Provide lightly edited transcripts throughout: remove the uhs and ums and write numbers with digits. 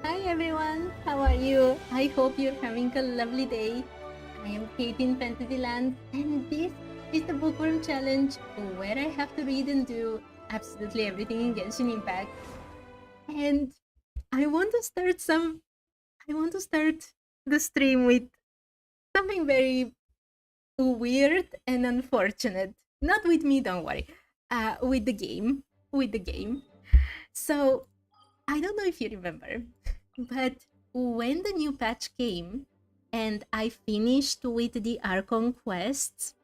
Hi everyone, how are you? I hope you're having a lovely day. I am Kate in Fantasyland, and this is the Bookworm Challenge, where I have to read and do absolutely everything in Genshin Impact. And I want to start the stream with something very weird and unfortunate. Not with me, don't worry. With the game. So I don't know if you remember, but when the new patch came and I finished with the Archon quests,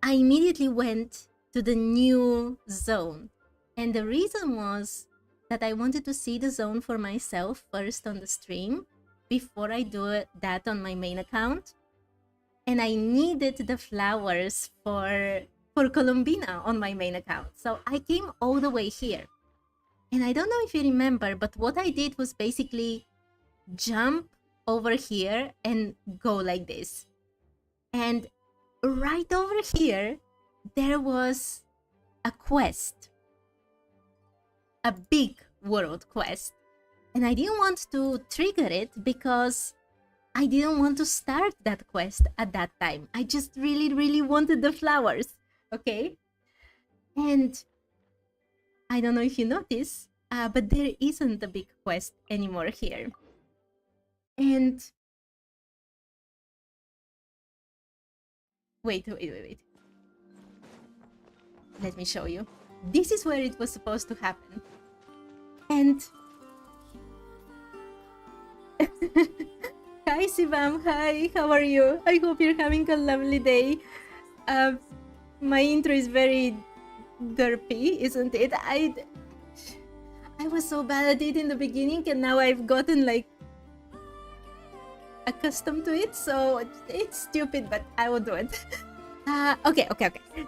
I immediately went to the new zone. And the reason was that I wanted to see the zone for myself first on the stream before I do that on my main account. And I needed the flowers for Columbina on my main account. So I came all the way here. And I don't know if you remember, but what I did was basically jump over here and go like this. And right over here, there was a quest. A big world quest. And I didn't want to trigger it because I didn't want to start that quest at that time. I just really wanted the flowers, okay? And I don't know if you notice, but there isn't a big quest anymore here. And wait. Let me show you. This is where it was supposed to happen. And hi Sivam, hi, how are you? I hope you're having a lovely day. My intro is very derpy, isn't it? I was so bad at it in the beginning, and now I've gotten like accustomed to it, so it's stupid, but I will do it. Okay.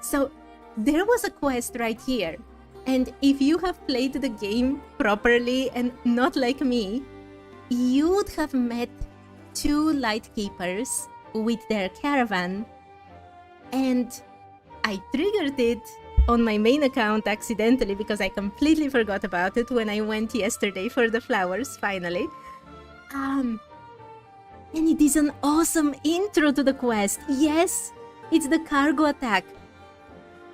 So there was a quest right here, and if you have played the game properly and not like me, you would have met two Lightkeepers with their caravan, and I triggered it on my main account accidentally because I completely forgot about it when I went yesterday for the flowers, finally. And it is an awesome intro to the quest. Yes, it's the cargo attack.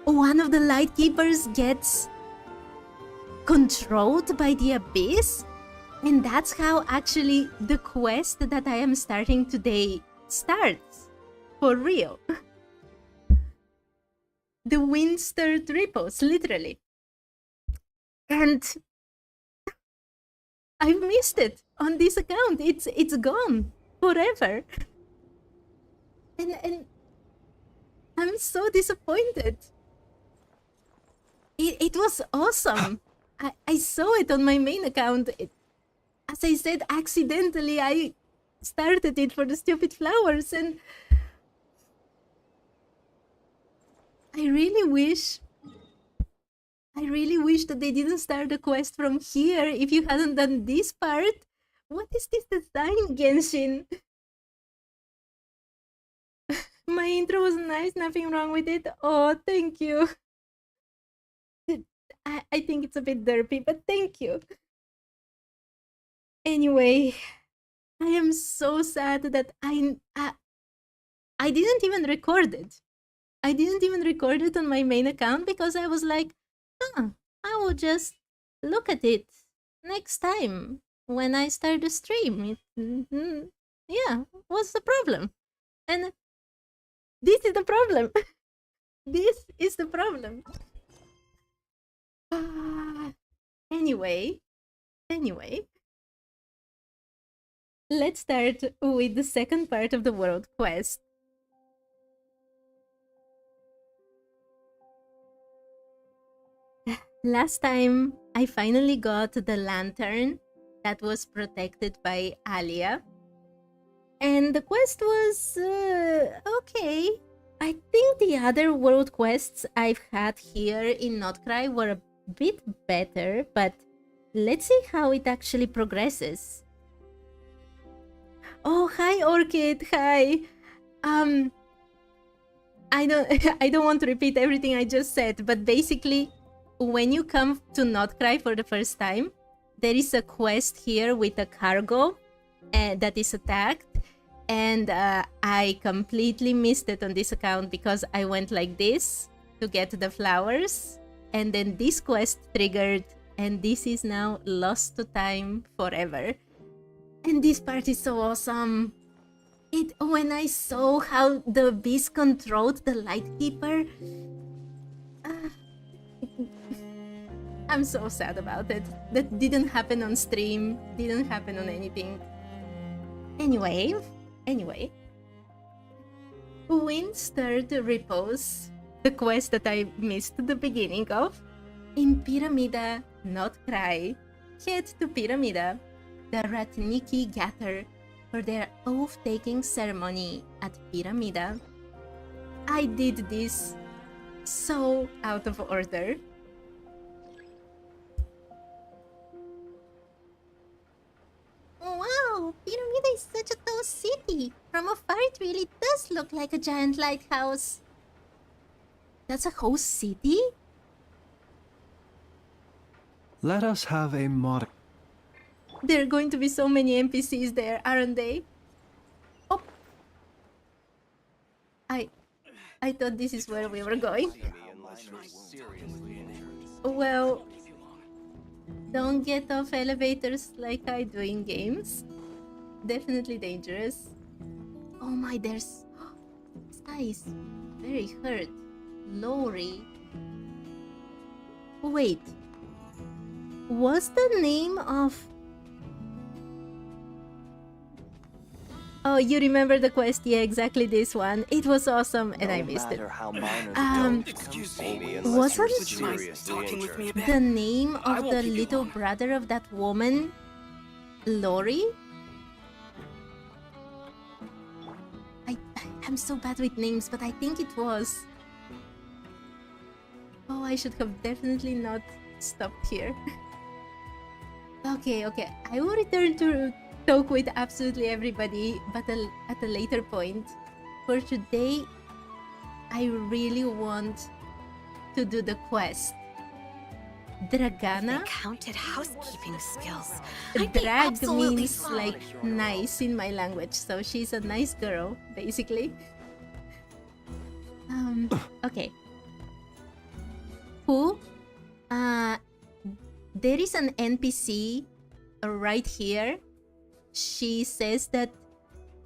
One of the Lightkeepers gets controlled by the abyss, and that's how actually the quest that I am starting today starts. For real. The wind-stirred ripples, literally. And I've missed it on this account. It's gone forever. And I'm so disappointed. It was awesome. I saw it on my main account. As I said, accidentally, I started it for the stupid flowers, and I really wish that they didn't start the quest from here if you hadn't done this part. What is this design, Genshin? My intro was nice, nothing wrong with it. Oh, thank you. I think it's a bit derpy, but thank you. Anyway, I am so sad that I didn't even record it. I didn't even record it on my main account because I was like, I will just look at it next time when I start the stream. Yeah, what's the problem? And this is the problem. This is the problem. Anyway, let's start with the second part of the world quest. Last time, I finally got the lantern that was protected by Alia. And the quest was okay. I think the other world quests I've had here in Notcry were a bit better, but let's see how it actually progresses. Oh, hi Orchid, hi. I don't want to repeat everything I just said, but basically when you come to Notcry for the first time, there is a quest here with a cargo that is attacked, and I completely missed it on this account because I went like this to get the flowers, and then this quest triggered, and this is now lost to time forever. And this part is so awesome. When I saw how the beast controlled the Lightkeeper, I'm so sad about it. That didn't happen on stream, didn't happen on anything. Anyway. Wind-stirred repose, the quest that I missed the beginning of. In Pyramida, not cry. Head to Pyramida. The Ratniki gather for their oath-taking ceremony at Pyramida. I did this so out of order. Wow, Pyramida is such a tall city. From afar, it really does look like a giant lighthouse. That's a whole city? Let us have a modern... There are going to be so many NPCs there, aren't they? Oh! I thought this is where we were going. Well, don't get off elevators like I do in games. Definitely dangerous. Oh my, there's... This guy is very hurt. Lori. Wait. What's the name of... Oh, you remember the quest? Yeah, exactly this one. It was awesome and I missed it. Wasn't the name of the little brother of that woman Lori? I'm so bad with names, but I think it was. Oh, I should have definitely not stopped here. Okay, I will return to talk with absolutely everybody, but at a later point. For today, I really want to do the quest. Dragana? They counted housekeeping skills. Drag means like nice in my language, so she's a nice girl, basically. Okay. Who? There is an NPC right here. She says that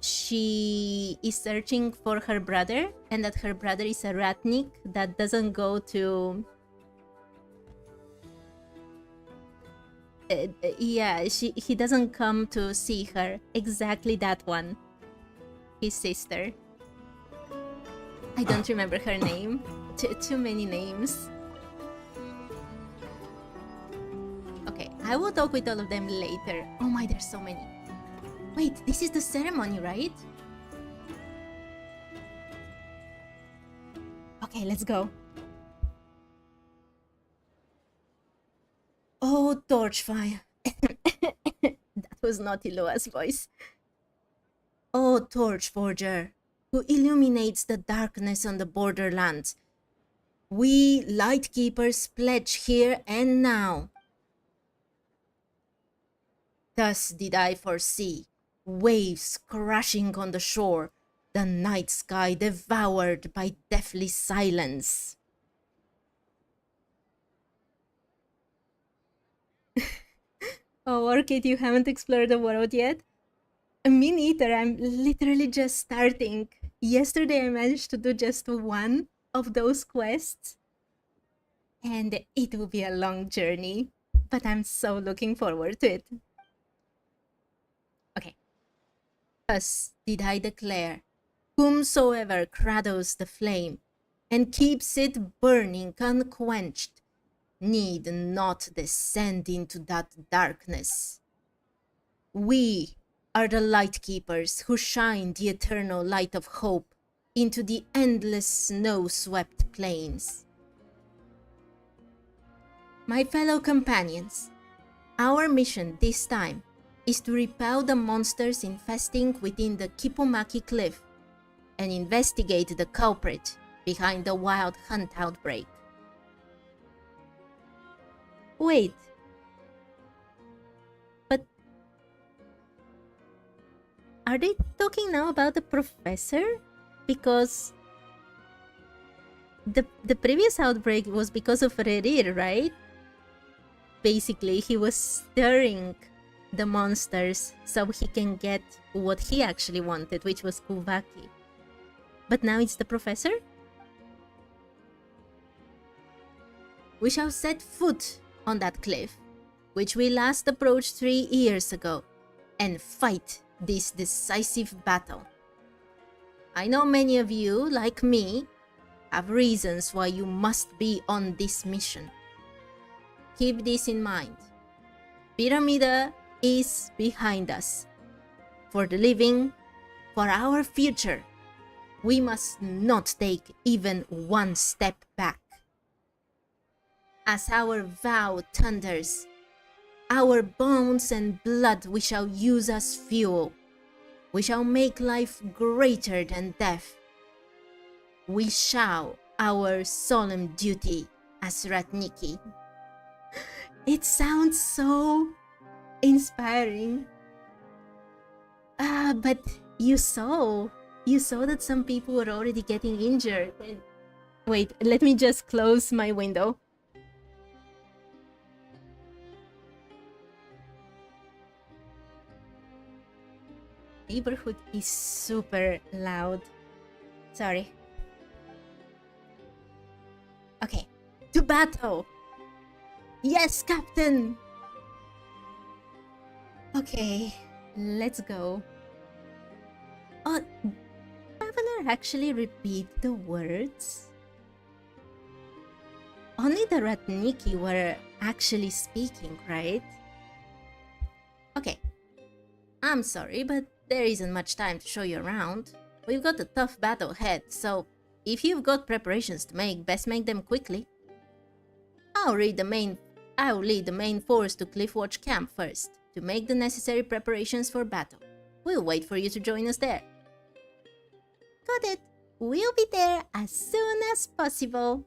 she is searching for her brother and that her brother is a ratnik that doesn't go to... yeah, he doesn't come to see her. Exactly that one. His sister. I don't remember her name. Too many names. Okay, I will talk with all of them later. Oh my, there's so many. Wait, this is the ceremony, right? Okay, let's go. Oh, Torchfire. That was not Iloa's voice. Oh, Torchforger, who illuminates the darkness on the borderlands. We Lightkeepers pledge here and now. Thus did I foresee, waves crashing on the shore, the night sky devoured by deathly silence. Oh, Orchid, you haven't explored the world yet? Me neither, I'm literally just starting. Yesterday I managed to do just one of those quests. And it will be a long journey, but I'm so looking forward to it. Okay. Thus did I declare, whomsoever cradles the flame and keeps it burning unquenched, need not descend into that darkness. We are the Lightkeepers who shine the eternal light of hope into the endless snow-swept plains. My fellow companions, our mission this time is to repel the monsters infesting within the Kipumaki Cliff and investigate the culprit behind the wild hunt outbreak. Wait. Are they talking now about the professor? Because the previous outbreak was because of Rerir, right? Basically, he was stirring the monsters so he can get what he actually wanted, which was Kuvaki. But now it's the professor? We shall set foot on that cliff, which we last approached 3 years ago, and fight this decisive battle. I know many of you, like me, have reasons why you must be on this mission. Keep this in mind. Pyramida is behind us. For the living, for our future, we must not take even one step back. As our vow thunders, our bones and blood we shall use as fuel. We shall make life greater than death. We shall our solemn duty as Ratniki. It sounds so inspiring. But you saw that some people were already getting injured. Wait, let me just close my window. Neighborhood is super loud. Sorry. Okay, to battle! Yes, Captain! Okay, let's go. Oh, Traveler actually repeat the words? Only the Ratniki were actually speaking, right? Okay, I'm sorry, but there isn't much time to show you around. We've got a tough battle ahead, so if you've got preparations to make, best make them quickly. I'll lead the main force to Cliffwatch Camp first, to make the necessary preparations for battle. We'll wait for you to join us there. Got it. We'll be there as soon as possible.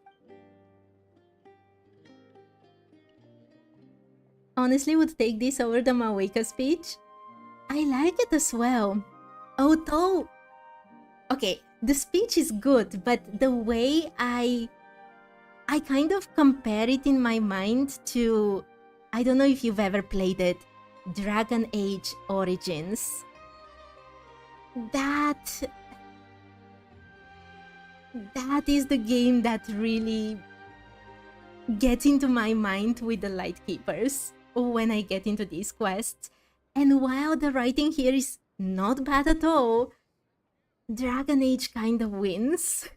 Honestly, would take this over the Maweka speech. I like it as well. Although, okay, the speech is good, but the way I kind of compare it in my mind to, I don't know if you've ever played it, Dragon Age Origins. That is the game that really gets into my mind with the Lightkeepers when I get into these quests. And while the writing here is not bad at all, Dragon Age kind of wins.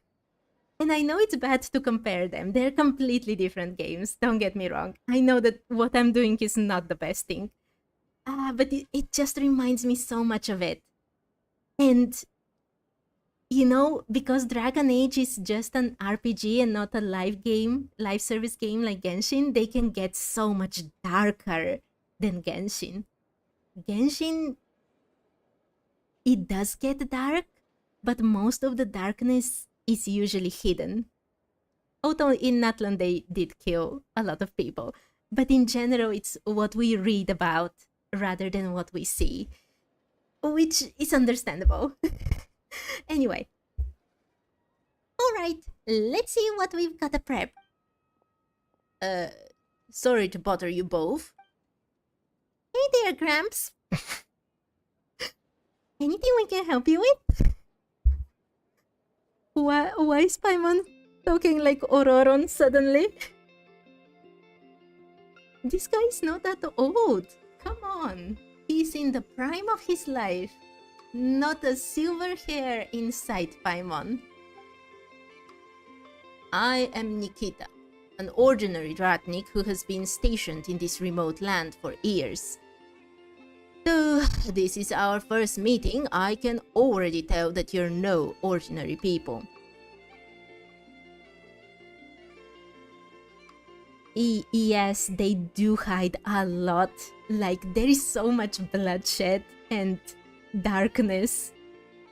And I know it's bad to compare them. They're completely different games, don't get me wrong. I know that what I'm doing is not the best thing. But it just reminds me so much of it. And, you know, because Dragon Age is just an RPG and not a live service game like Genshin, they can get so much darker than Genshin. Genshin, it does get dark, but most of the darkness is usually hidden. Although in Natlan they did kill a lot of people, but in general it's what we read about rather than what we see, which is understandable. Anyway, alright, let's see what we've got to prep. Sorry to bother you both. Hey there, Gramps. Anything we can help you with? Why is Paimon talking like Ororon suddenly? This guy is not that old. Come on. He's in the prime of his life. Not a silver hair in sight, Paimon. I am Nikita, an ordinary Ratnik who has been stationed in this remote land for years. Though this is our first meeting, I can already tell that you're no ordinary people. Yes, they do hide a lot. Like, there is so much bloodshed and darkness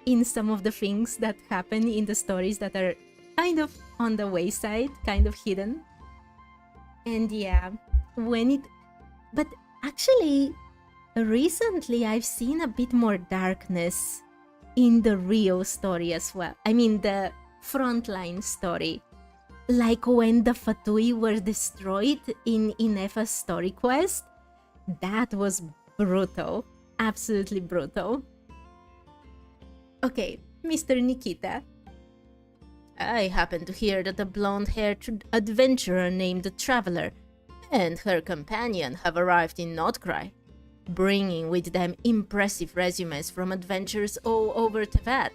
in some of the things that happen in the stories that are kind of on the wayside, kind of hidden. And yeah, but actually, recently I've seen a bit more darkness in the real story as well. I mean, the frontline story. Like when the Fatui were destroyed in Inefa's story quest. That was brutal. Absolutely brutal. Okay, Mr. Nikita. I happen to hear that a blonde-haired adventurer named the Traveler and her companion have arrived in Notcry, bringing with them impressive resumes from adventures all over Teyvat.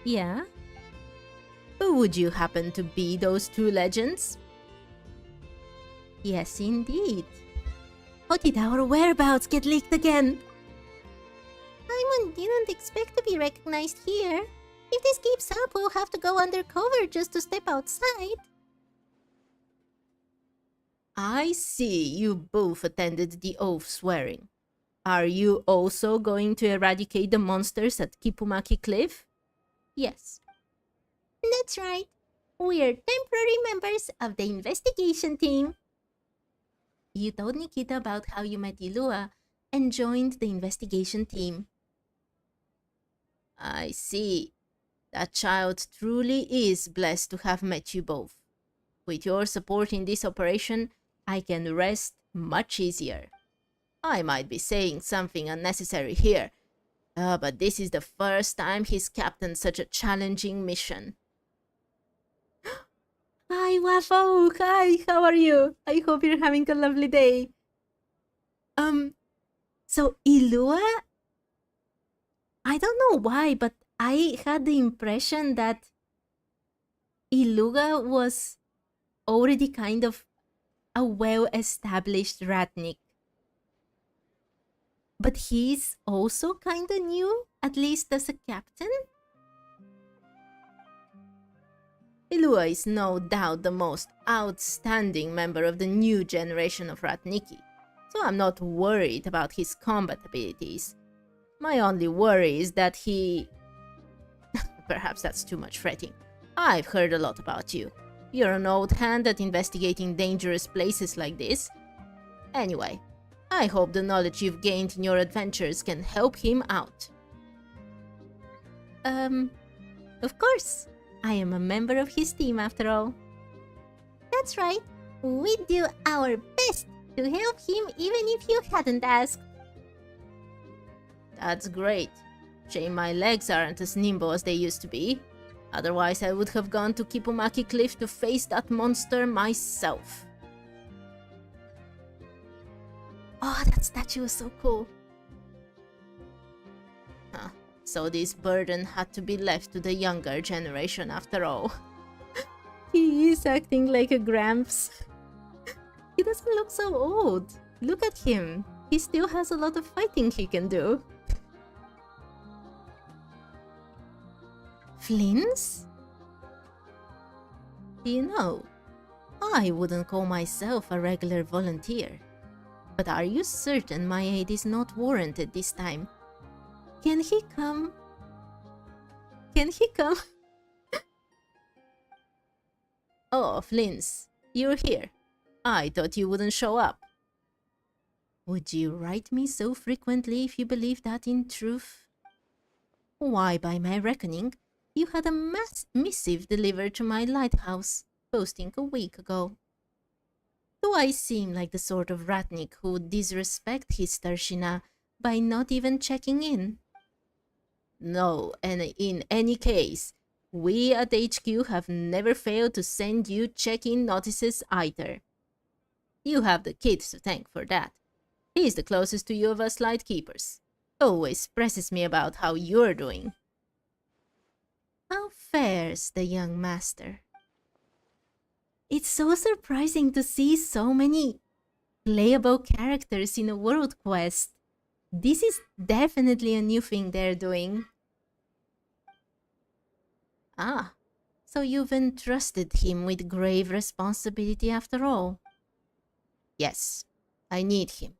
Yeah? Would you happen to be those two legends? Yes, indeed. How did our whereabouts get leaked again? Paimon didn't expect to be recognized here. If this keeps up, we'll have to go undercover just to step outside. I see you both attended the oath swearing. Are you also going to eradicate the monsters at Kipumaki Cliff? Yes. That's right. We're temporary members of the investigation team. You told Nikita about how you met Liyue and joined the investigation team. I see. That child truly is blessed to have met you both. With your support in this operation, I can rest much easier. I might be saying something unnecessary here, but this is the first time he's captained such a challenging mission. Hi, Waffle! Hi, how are you? I hope you're having a lovely day. So Liyue? I don't know why, but I had the impression that Liyue was already kind of a well-established Ratnik. But he's also kinda new, at least as a captain? Liyue is no doubt the most outstanding member of the new generation of Ratniki, so I'm not worried about his combat abilities. My only worry is that he... Perhaps that's too much fretting. I've heard a lot about you. You're an old hand at investigating dangerous places like this. Anyway, I hope the knowledge you've gained in your adventures can help him out. Of course. I am a member of his team after all. That's right. We'd do our best to help him even if you hadn't asked. That's great. Shame my legs aren't as nimble as they used to be. Otherwise, I would have gone to Kipumaki Cliff to face that monster myself. Oh, that statue was so cool. Huh. So this burden had to be left to the younger generation after all. He is acting like a gramps. He doesn't look so old. Look at him. He still has a lot of fighting he can do. Flins? You know, I wouldn't call myself a regular volunteer. But are you certain my aid is not warranted this time? Can he come? Can he come? Oh, Flins, you're here. I thought you wouldn't show up. Would you write me so frequently if you believe that in truth? Why, by my reckoning, you had a missive delivered to my lighthouse, posting a week ago. Do I seem like the sort of Ratnik who would disrespect his starshina by not even checking in? No, and in any case, we at HQ have never failed to send you check-in notices either. You have the kid to thank for that. He's the closest to you of us Lightkeepers. Always presses me about how you're doing. How fares the young master? It's so surprising to see so many playable characters in a world quest. This is definitely a new thing they're doing. Ah, so you've entrusted him with grave responsibility after all. Yes, I need him,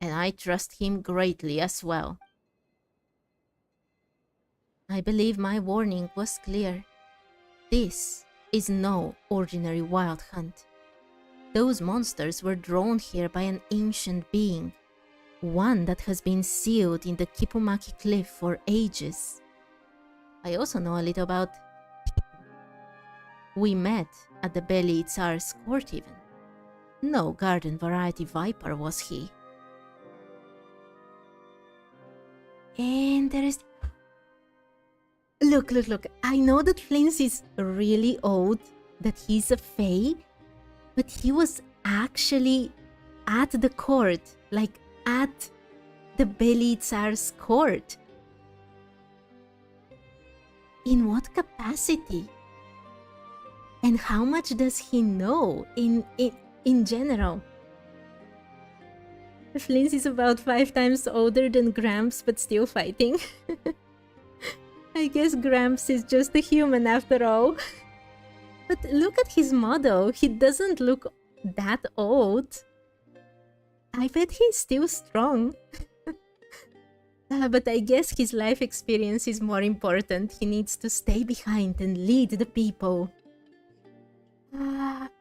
and I trust him greatly as well. I believe my warning was clear. This is no ordinary wild hunt. Those monsters were drawn here by an ancient being, one that has been sealed in the Kipumaki cliff for ages. I also know a little about... We met at the Belly Tsar's court even. No garden variety viper was he. And there is... Look. I know that Flins is really old, that he's a fae, but he was actually at the court, like at the Belly Tsar's court. In what capacity? And how much does he know in general? Flins is about 5 times older than Gramps, but still fighting. I guess Gramps is just a human after all. But look at his model. He doesn't look that old. I bet he's still strong. But I guess his life experience is more important. He needs to stay behind and lead the people.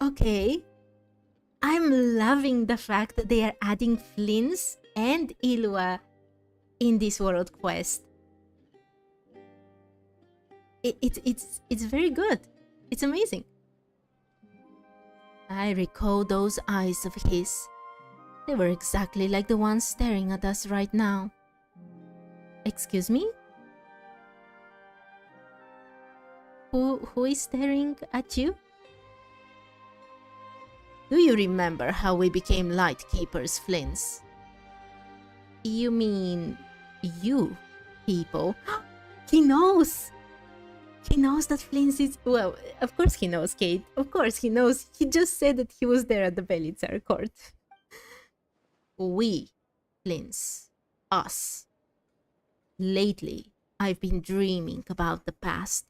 Okay. I'm loving the fact that they are adding Flins and Liyue in this world quest. It's very good. It's amazing. I recall those eyes of his. They were exactly like the ones staring at us right now. Excuse me? Who is staring at you? Do you remember how we became Lightkeepers, Flins? You mean you people? He knows! He knows that Flins is... Well, of course he knows, Kate. Of course he knows. He just said that he was there at the Belly Tsar court. We, Flins. Us. Lately, I've been dreaming about the past.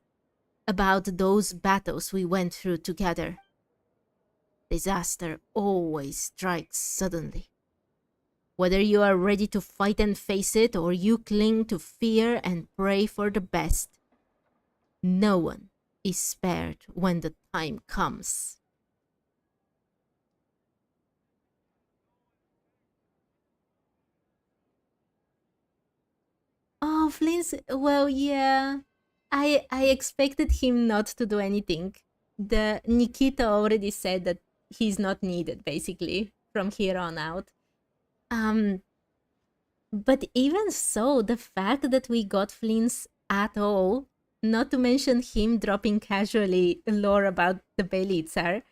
About those battles we went through together. Disaster always strikes suddenly. Whether you are ready to fight and face it, or you cling to fear and pray for the best, no one is spared when the time comes. Oh, Flins, well, yeah. I expected him not to do anything. The Nikita already said that he's not needed, basically, from here on out. But even so, the fact that we got Flins at all, not to mention him dropping casually lore about the Belly Tsar,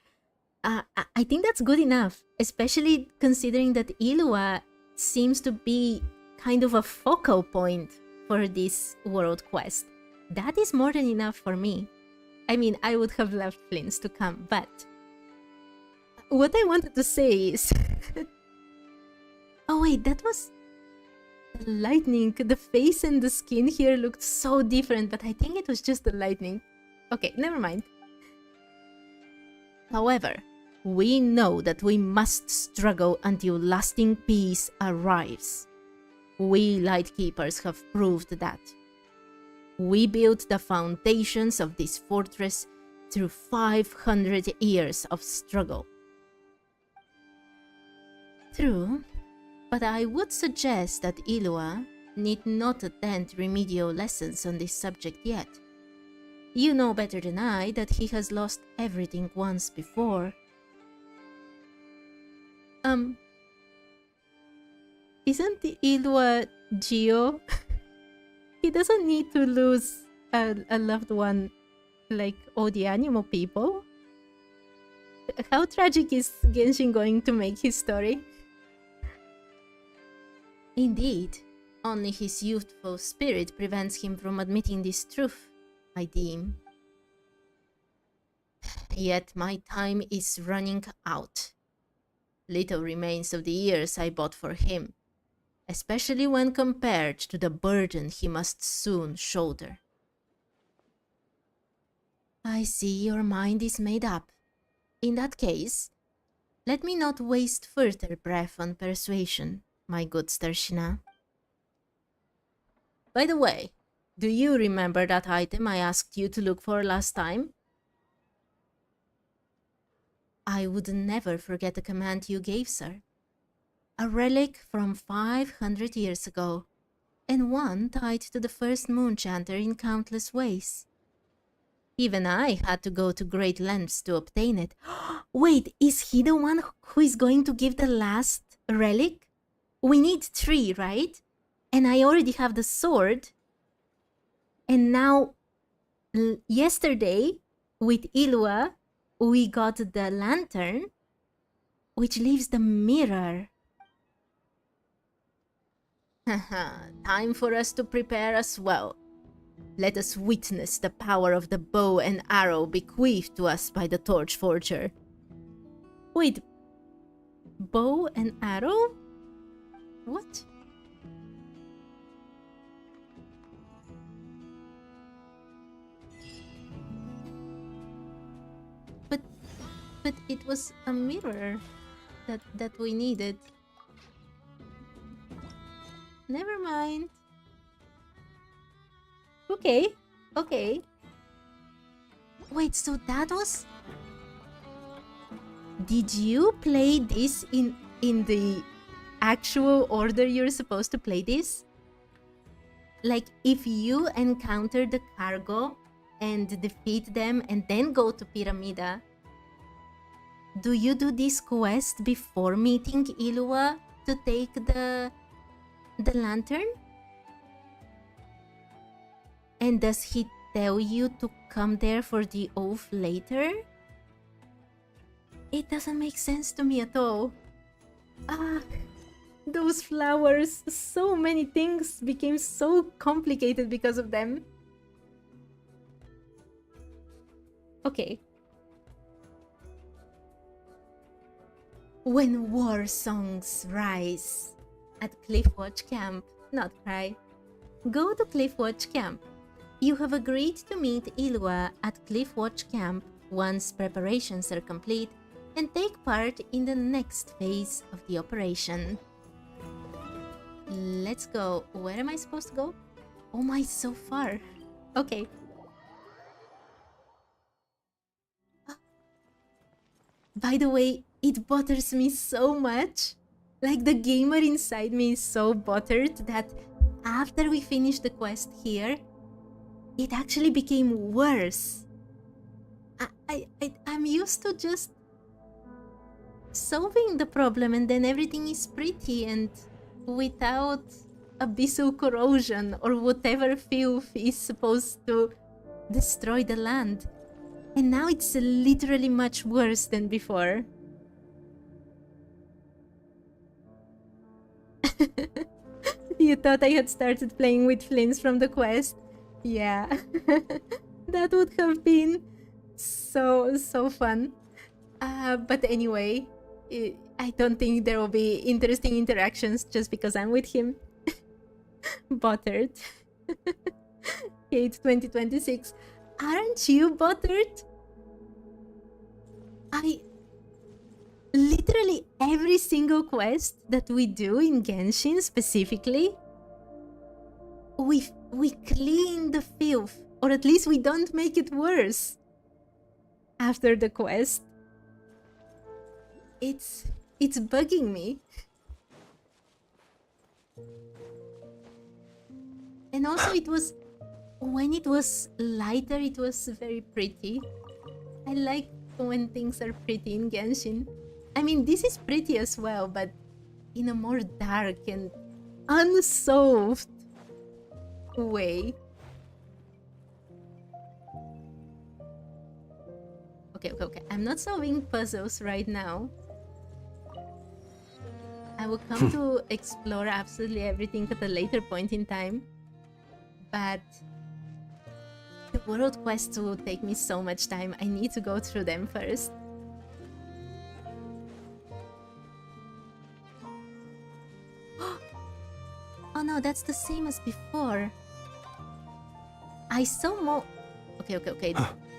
I think that's good enough, especially considering that Liyue seems to be kind of a focal point for this world quest. That is more than enough for me. I mean, I would have loved Flins to come, but what I wanted to say is... Oh wait, that was... the lightning. The face and the skin here looked so different, but I think it was just the lightning. Okay, never mind. However, we know that we must struggle until lasting peace arrives. We Lightkeepers have proved that. We built the foundations of this fortress through 500 years of struggle. True, but I would suggest that Liyue need not attend remedial lessons on this subject yet. You know better than I that he has lost everything once before. Isn't Liyue Geo? He doesn't need to lose a loved one like all the animal people. How tragic is Genshin going to make his story? Indeed, only his youthful spirit prevents him from admitting this truth, I deem. Yet my time is running out. Little remains of the years I bought for him, especially when compared to the burden he must soon shoulder. I see your mind is made up. In that case, let me not waste further breath on persuasion, my good Starshina. By the way, do you remember that item I asked you to look for last time? I would never forget the command you gave, sir. A relic from 500 years ago, and one tied to the first moon chanter in countless ways. Even I had to go to great lengths to obtain it. Wait, is he the one who is going to give the last relic? We need 3, right? And I already have the sword. And now, yesterday, with Liyue, we got the lantern, which leaves the mirror. Time for us to prepare as well. Let us witness the power of the bow and arrow bequeathed to us by the torch forger. Wait, bow and arrow? What? But it was a mirror that we needed. Never mind. Okay. Wait, so that was... Did you play this in the actual order you're supposed to play this? Like, if you encounter the cargo and defeat them and then go to Pyramida, do you do this quest before meeting Liyue to take the lantern? And does he tell you to come there for the oath later? It doesn't make sense to me at all. Those flowers, so many things became so complicated because of them. Okay. When war songs rise at Cliffwatch Camp, not cry. Go to Cliffwatch Camp. You have agreed to meet Liyue at Cliffwatch Camp once preparations are complete and take part in the next phase of the operation. Let's go. Where am I supposed to go? Oh my, so far. Okay. By the way, it bothers me so much. Like, the gamer inside me is so bothered that after we finish the quest here, it actually became worse. I'm used to just solving the problem and then everything is pretty and without abyssal corrosion or whatever filth is supposed to destroy the land. And now it's literally much worse than before. You thought I had started playing with Flints from the quest? Yeah. That would have been so fun. But anyway, I don't think there will be interesting interactions just because I'm with him. Bothered. Hate 2026. Aren't you bothered? Literally every single quest that we do in Genshin specifically, we clean the filth, or at least we don't make it worse after the quest. It's bugging me. And also it was, when it was lighter, it was very pretty. I like when things are pretty in Genshin. I mean, this is pretty as well, but in a more dark and unsolved way. Okay. I'm not solving puzzles right now. I will come to explore absolutely everything at a later point in time. But the world quests will take me so much time. I need to go through them first. Oh no, that's the same as before. I saw more... Okay.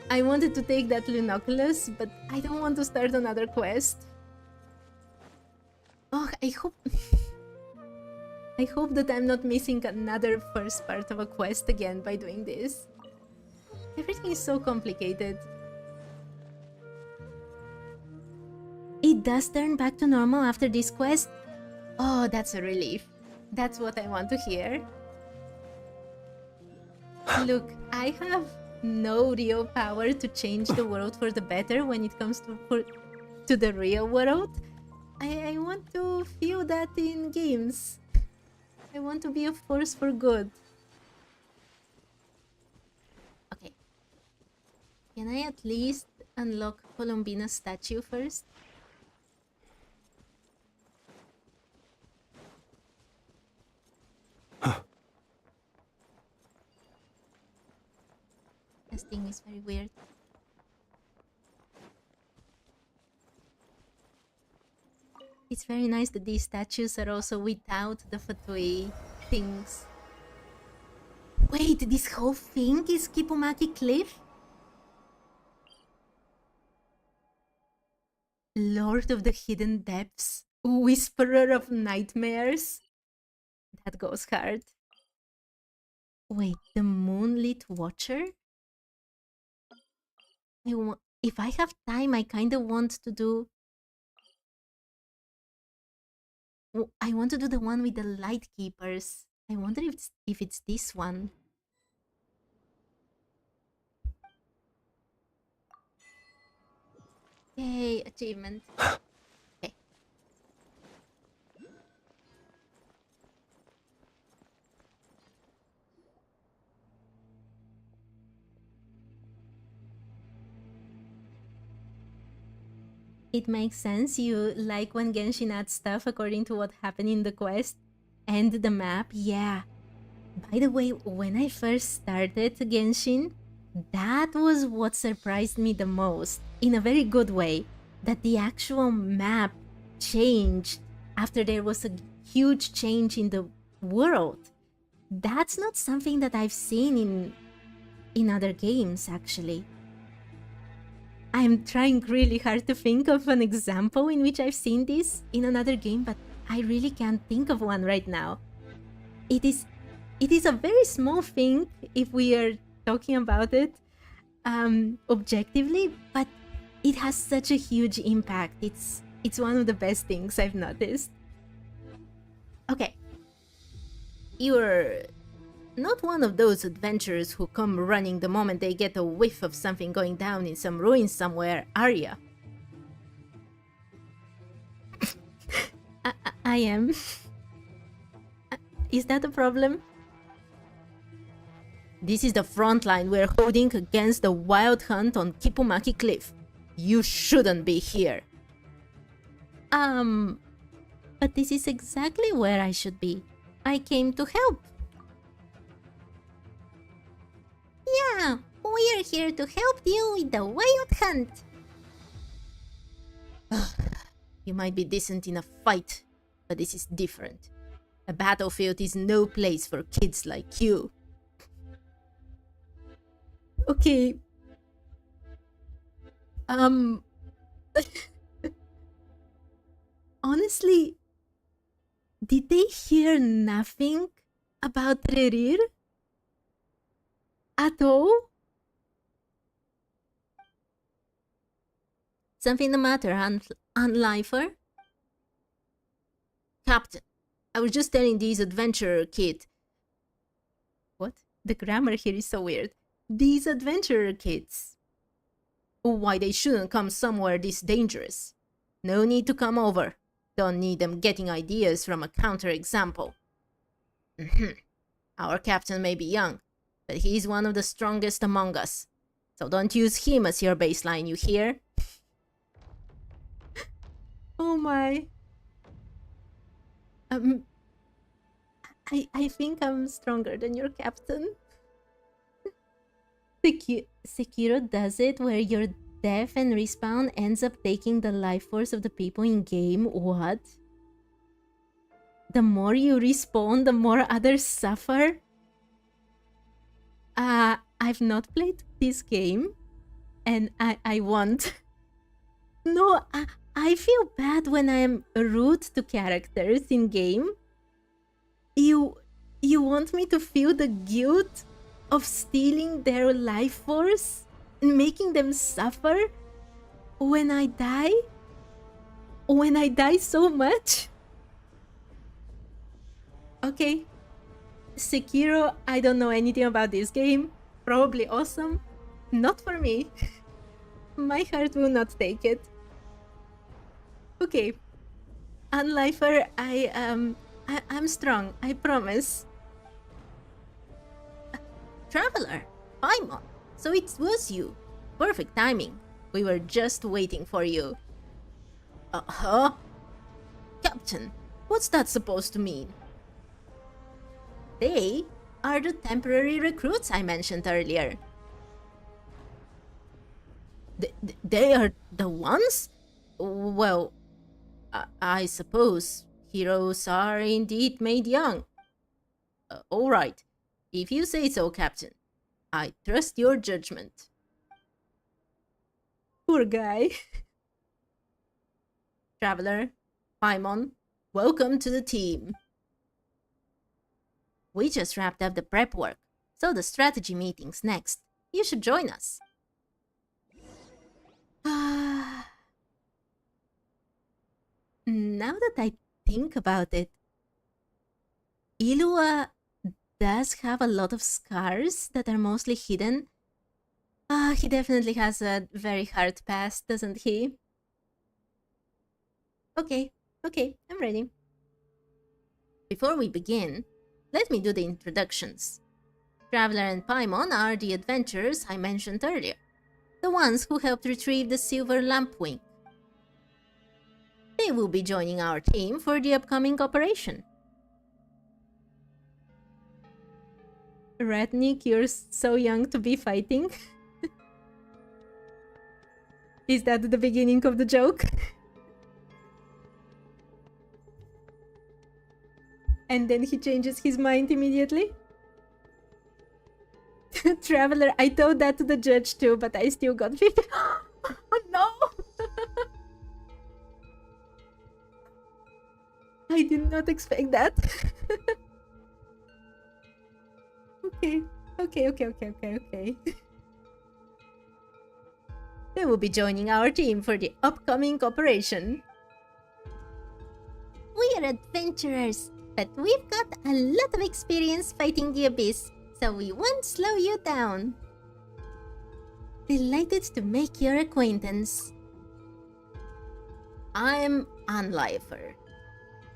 I wanted to take that Lunoculus, but I don't want to start another quest. Oh, I hope... I hope that I'm not missing another first part of a quest again by doing this. Everything is so complicated. does turn back to normal after this quest, oh, that's a relief. That's what I want to hear. Look, I have no real power to change the world for the better when it comes to the real world. I want to feel that in games. I want to be a force for good. Okay. Can I at least unlock Columbina's statue first? This thing is very weird. It's very nice that these statues are also without the fatui things. Wait, this whole thing is Kipumaki Cliff? Lord of the Hidden Depths, Whisperer of Nightmares. That goes hard. Wait, the Moonlit Watcher? If I have time, I kind of want to do... I want to do the one with the Lightkeepers. I wonder if it's this one. Yay, achievement. Okay. It makes sense. You like when Genshin adds stuff according to what happened in the quest and the map. Yeah. By the way, when I first started Genshin, that was what surprised me the most, in a very good way, that the actual map changed after there was a huge change in the world. That's not something that I've seen in other games, actually. I'm trying really hard to think of an example in which I've seen this in another game, but I really can't think of one right now. It is a very small thing if we are talking about it objectively, but it has such a huge impact. It's one of the best things I've noticed. Okay. You're not one of those adventurers who come running the moment they get a whiff of something going down in some ruins somewhere, are ya? I am. Is that a problem? This is the front line we're holding against the wild hunt on Kipumaki Cliff. You shouldn't be here. But this is exactly where I should be. I came to help. Yeah, we're here to help you with the wild hunt. You might be decent in a fight, but this is different. A battlefield is no place for kids like you. Okay. Honestly, did they hear nothing about Rerir? At all? Something the matter, Unlifer? Captain, I was just telling these adventurer kid. What? The grammar here is so weird. These adventurer kids. Why they shouldn't come somewhere this dangerous. No need to come over. Don't need them getting ideas from a counterexample. Our captain may be young, but he's one of the strongest among us. So don't use him as your baseline, you hear? Oh my. I think I'm stronger than your captain. Sekiro does it where your death and respawn ends up taking the life force of the people in game. What? The more you respawn, the more others suffer? I've not played this game, and I want. No, I feel bad when I'm rude to characters in game. You want me to feel the guilt of stealing their life force and making them suffer when I die? when I die so much? Okay. Sekiro, I don't know anything about this game. Probably awesome. Not for me. My heart will not take it. Okay. Unlifer, I'm strong, I promise. Traveler, Paimon. So it was you. Perfect timing. We were just waiting for you. Uh-huh. Captain, what's that supposed to mean? They are the temporary recruits I mentioned earlier. They are the ones? Well, I suppose heroes are indeed made young. All right, if you say so, Captain. I trust your judgment. Poor guy. Traveler, Paimon, welcome to the team. We just wrapped up the prep work, so the strategy meeting's next. You should join us. Now that I think about it, Liyue does have a lot of scars that are mostly hidden. He definitely has a very hard past, doesn't he? Okay, I'm ready. Before we begin, let me do the introductions. Traveler and Paimon are the adventurers I mentioned earlier, the ones who helped retrieve the silver lampwing. They will be joining our team for the upcoming operation. Ratnik, you're so young to be fighting. Is that the beginning of the joke? And then he changes his mind immediately? Traveler, I told that to the judge too, but I still got 50. Oh no! I did not expect that. Okay. They will be joining our team for the upcoming operation. We are adventurers, but we've got a lot of experience fighting the abyss, so we won't slow you down. Delighted to make your acquaintance. I'm Unlifer.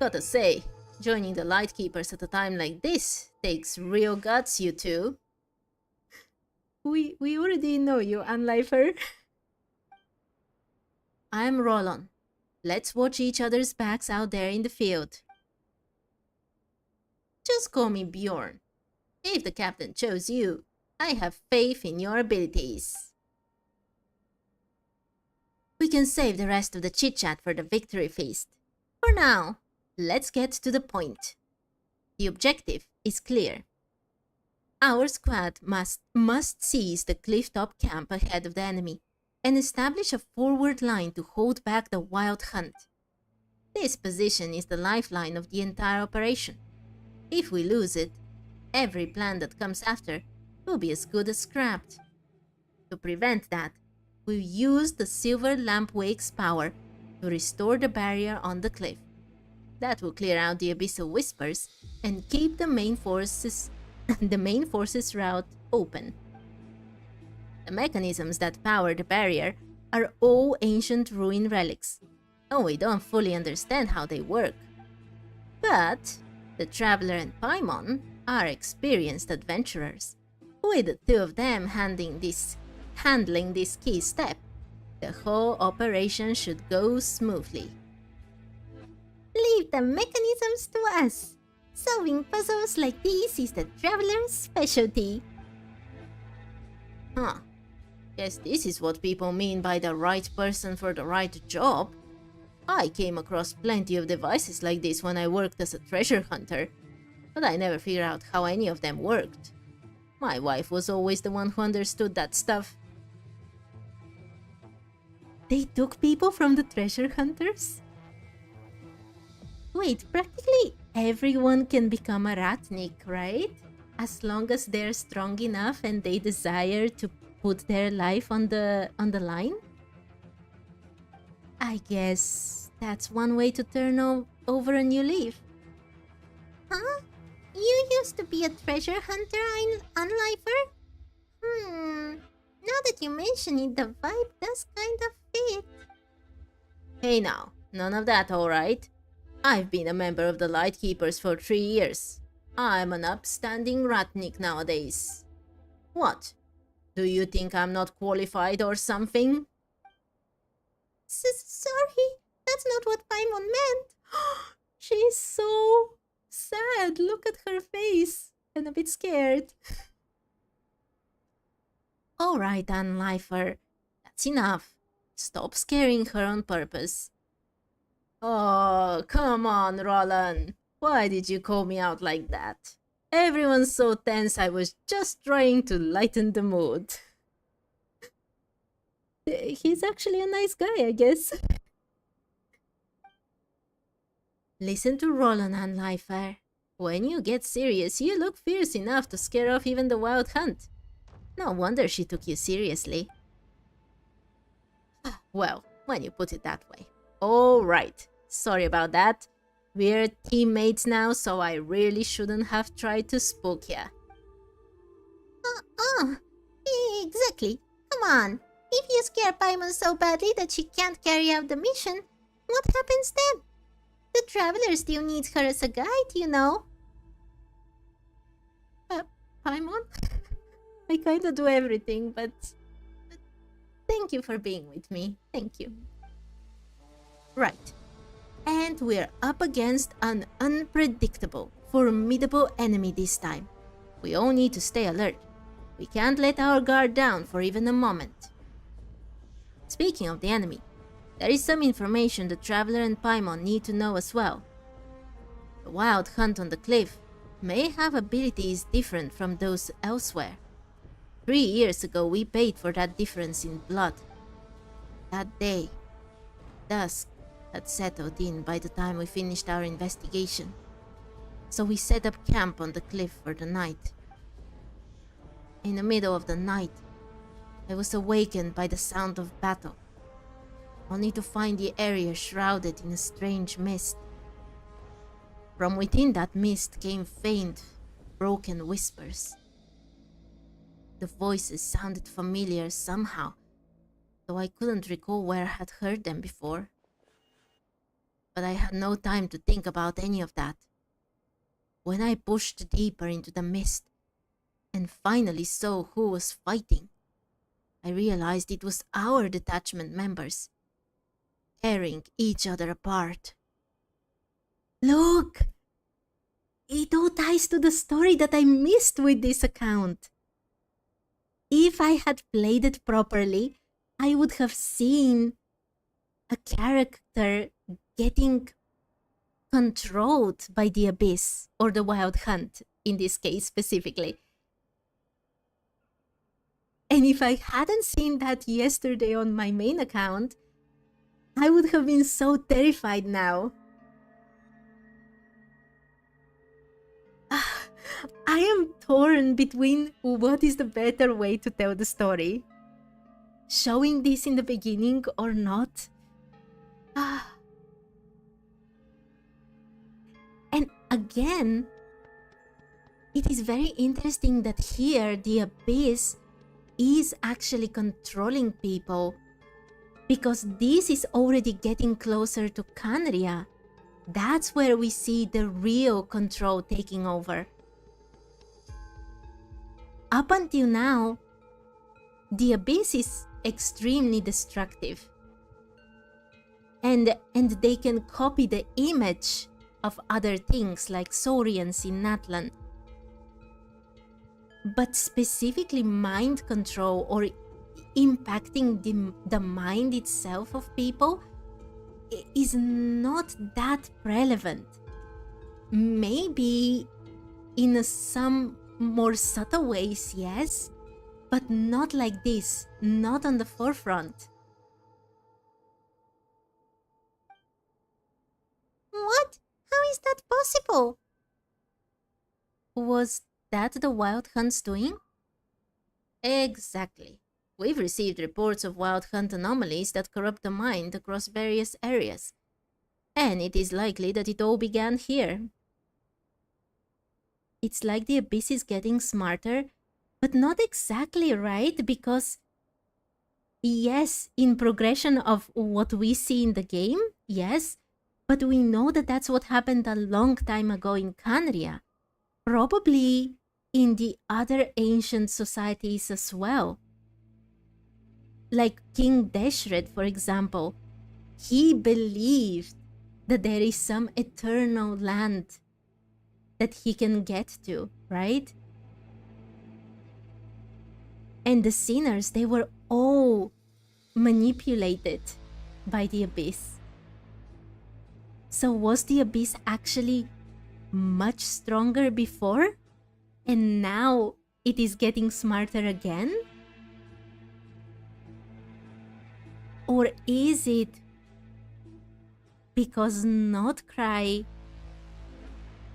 Gotta say, joining the Lightkeepers at a time like this takes real guts, you two. We already know you, Unlifer. I'm Rollon. Let's watch each other's backs out there in the field. Just call me Bjorn. If the captain chose you, I have faith in your abilities. We can save the rest of the chit-chat for the victory feast. For now, let's get to the point. The objective is clear. Our squad must seize the clifftop camp ahead of the enemy and establish a forward line to hold back the wild hunt. This position is the lifeline of the entire operation. If we lose it, every plan that comes after will be as good as scrapped. To prevent that, we'll use the Silver Lampwake's power to restore the barrier on the cliff. That will clear out the Abyssal Whispers and keep the main forces route open. The mechanisms that power the barrier are all ancient ruin relics, and we don't fully understand how they work. But the Traveler and Paimon are experienced adventurers. With the two of them handling this key step, the whole operation should go smoothly. Leave the mechanisms to us. Solving puzzles like these is the Traveler's specialty. Huh. Guess this is what people mean by the right person for the right job. I came across plenty of devices like this when I worked as a treasure hunter, but I never figured out how any of them worked. My wife was always the one who understood that stuff. They took people from the treasure hunters? Wait, practically everyone can become a Ratnik, right? As long as they're strong enough and they desire to put their life on the line? I guess That's one way to turn over a new leaf. Huh? You used to be a treasure hunter, Unlifer? Now that you mention it, the vibe does kind of fit. Hey now, none of that, alright? I've been a member of the Lightkeepers for 3 years. I'm an upstanding ratnik nowadays. What? Do you think I'm not qualified or something? Sorry, that's not what Paimon meant. She's so sad. Look at her face. And a bit scared. Alright, Unlifer. That's enough. Stop scaring her on purpose. Oh, come on, Roland. Why did you call me out like that? Everyone's so tense, I was just trying to lighten the mood. He's actually a nice guy, I guess. Listen to Roland, Unlifer. When you get serious, you look fierce enough to scare off even the Wild Hunt. No wonder she took you seriously. Well, when you put it that way. Alright, sorry about that. We're teammates now, so I really shouldn't have tried to spook ya. Exactly. Come on. If you scare Paimon so badly that she can't carry out the mission, what happens then? The Traveler still needs her as a guide, you know. Paimon? I kinda do everything, but thank you for being with me. Thank you. Right. And we're up against an unpredictable, formidable enemy this time. We all need to stay alert. We can't let our guard down for even a moment. Speaking of the enemy, there is some information the Traveler and Paimon need to know as well. The Wild Hunt on the cliff may have abilities different from those elsewhere. 3 years ago we paid for that difference in blood. That day, dusk had settled in by the time we finished our investigation, so we set up camp on the cliff for the night. In the middle of the night, I was awakened by the sound of battle, only to find the area shrouded in a strange mist. From within that mist came faint, broken whispers. The voices sounded familiar somehow, though I couldn't recall where I had heard them before. But I had no time to think about any of that. When I pushed deeper into the mist and finally saw who was fighting, I realized it was our detachment members, tearing each other apart. Look! It all ties to the story that I missed with this account. If I had played it properly, I would have seen a character getting controlled by the Abyss, or the Wild Hunt, in this case specifically. And if I hadn't seen that yesterday on my main account, I would have been so terrified now. I am torn between what is the better way to tell the story. Showing this in the beginning or not. And again, it is very interesting that here the Abyss is actually controlling people, because this is already getting closer to Canria. That's where we see the real control taking over. Up until now, the Abyss is extremely destructive. And they can copy the image of other things like Saurians in Natlan. But specifically mind control or impacting the mind itself of people is not that relevant. Maybe in some more subtle ways, yes, but not like this, not on the forefront. What? How is that possible? Was that the Wild Hunt's doing? Exactly. We've received reports of Wild Hunt anomalies that corrupt the mind across various areas. And it is likely that it all began here. It's like the abyss is getting smarter, but not exactly, right? Because yes, in progression of what we see in the game, yes, but we know that that's what happened a long time ago in Canria. Probably in the other ancient societies as well. Like King Deshret, for example, he believed that there is some eternal land that he can get to, right? And the sinners, they were all manipulated by the abyss. So was the abyss actually much stronger before? And now it is getting smarter again? Or is it because Notcry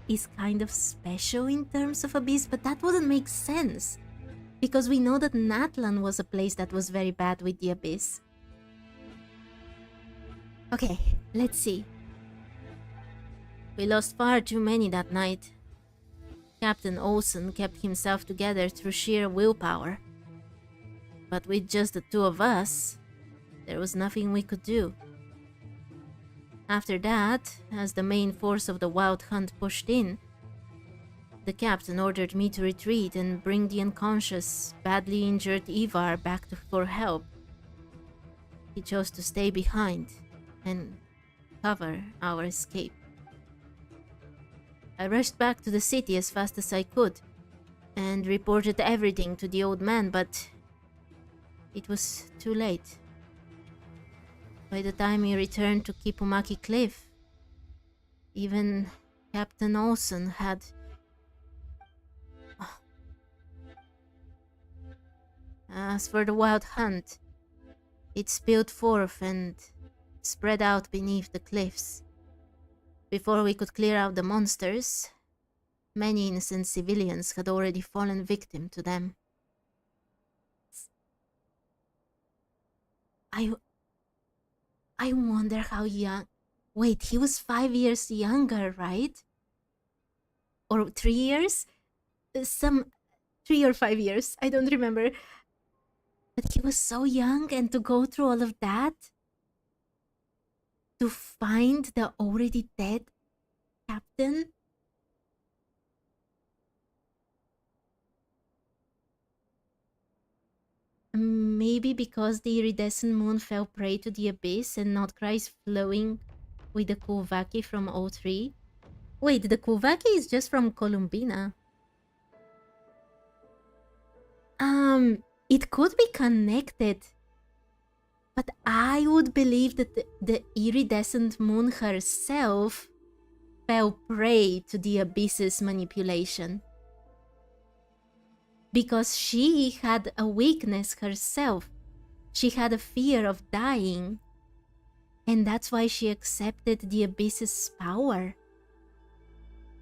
is kind of special in terms of abyss? But that wouldn't make sense, because we know that Natlan was a place that was very bad with the abyss. Okay, let's see. We lost far too many that night. Captain Olsen kept himself together through sheer willpower. But with just the two of us, there was nothing we could do. After that, as the main force of the wild hunt pushed in, the captain ordered me to retreat and bring the unconscious, badly injured Ivar back for help. He chose to stay behind and cover our escape. I rushed back to the city as fast as I could and reported everything to the old man, but it was too late. By the time he returned to Kipumaki Cliff, even Captain Olsen had... As for the wild hunt, it spilled forth and spread out beneath the cliffs. Before we could clear out the monsters, many innocent civilians had already fallen victim to them. I wonder how young... Wait, he was 5 years younger, right? Or 3 years? 3 or 5 years, I don't remember. But he was so young, and to go through all of that? To find the already dead captain? Maybe because the iridescent moon fell prey to the abyss and Notcry is flowing with the Kulvaki from O3. Wait, the Kulvaki is just from Columbina. It could be connected. But I would believe that the iridescent moon herself fell prey to the abyss's manipulation. Because she had a weakness herself. She had a fear of dying. And that's why she accepted the abyss's power.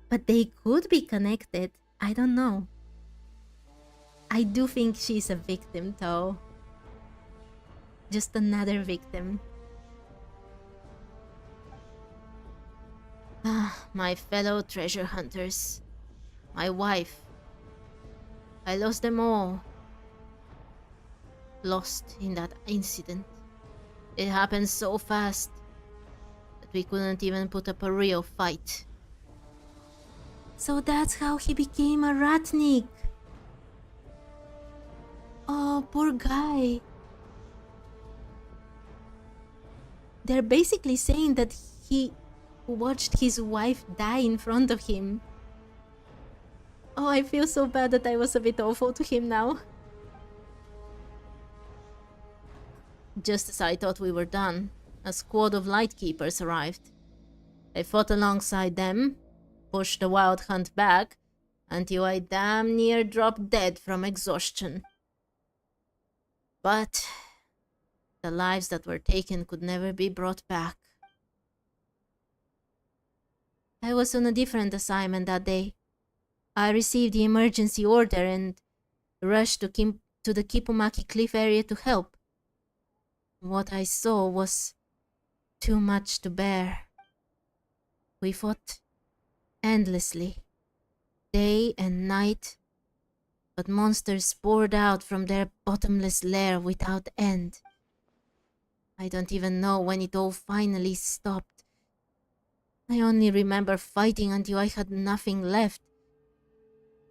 But they could be connected. I don't know. I do think she's a victim though. Just another victim. Ah, my fellow treasure hunters. My wife. I lost them all. Lost in that incident. It happened so fast that we couldn't even put up a real fight. So that's how he became a ratnik. Oh, poor guy. They're basically saying that he watched his wife die in front of him. Oh, I feel so bad that I was a bit awful to him now. Just as I thought we were done, a squad of Lightkeepers arrived. I fought alongside them, pushed the wild hunt back, until I damn near dropped dead from exhaustion. But the lives that were taken could never be brought back. I was on a different assignment that day. I received the emergency order and rushed to the Kipumaki Cliff area to help. What I saw was too much to bear. We fought endlessly, day and night, but monsters poured out from their bottomless lair without end. I don't even know when it all finally stopped. I only remember fighting until I had nothing left.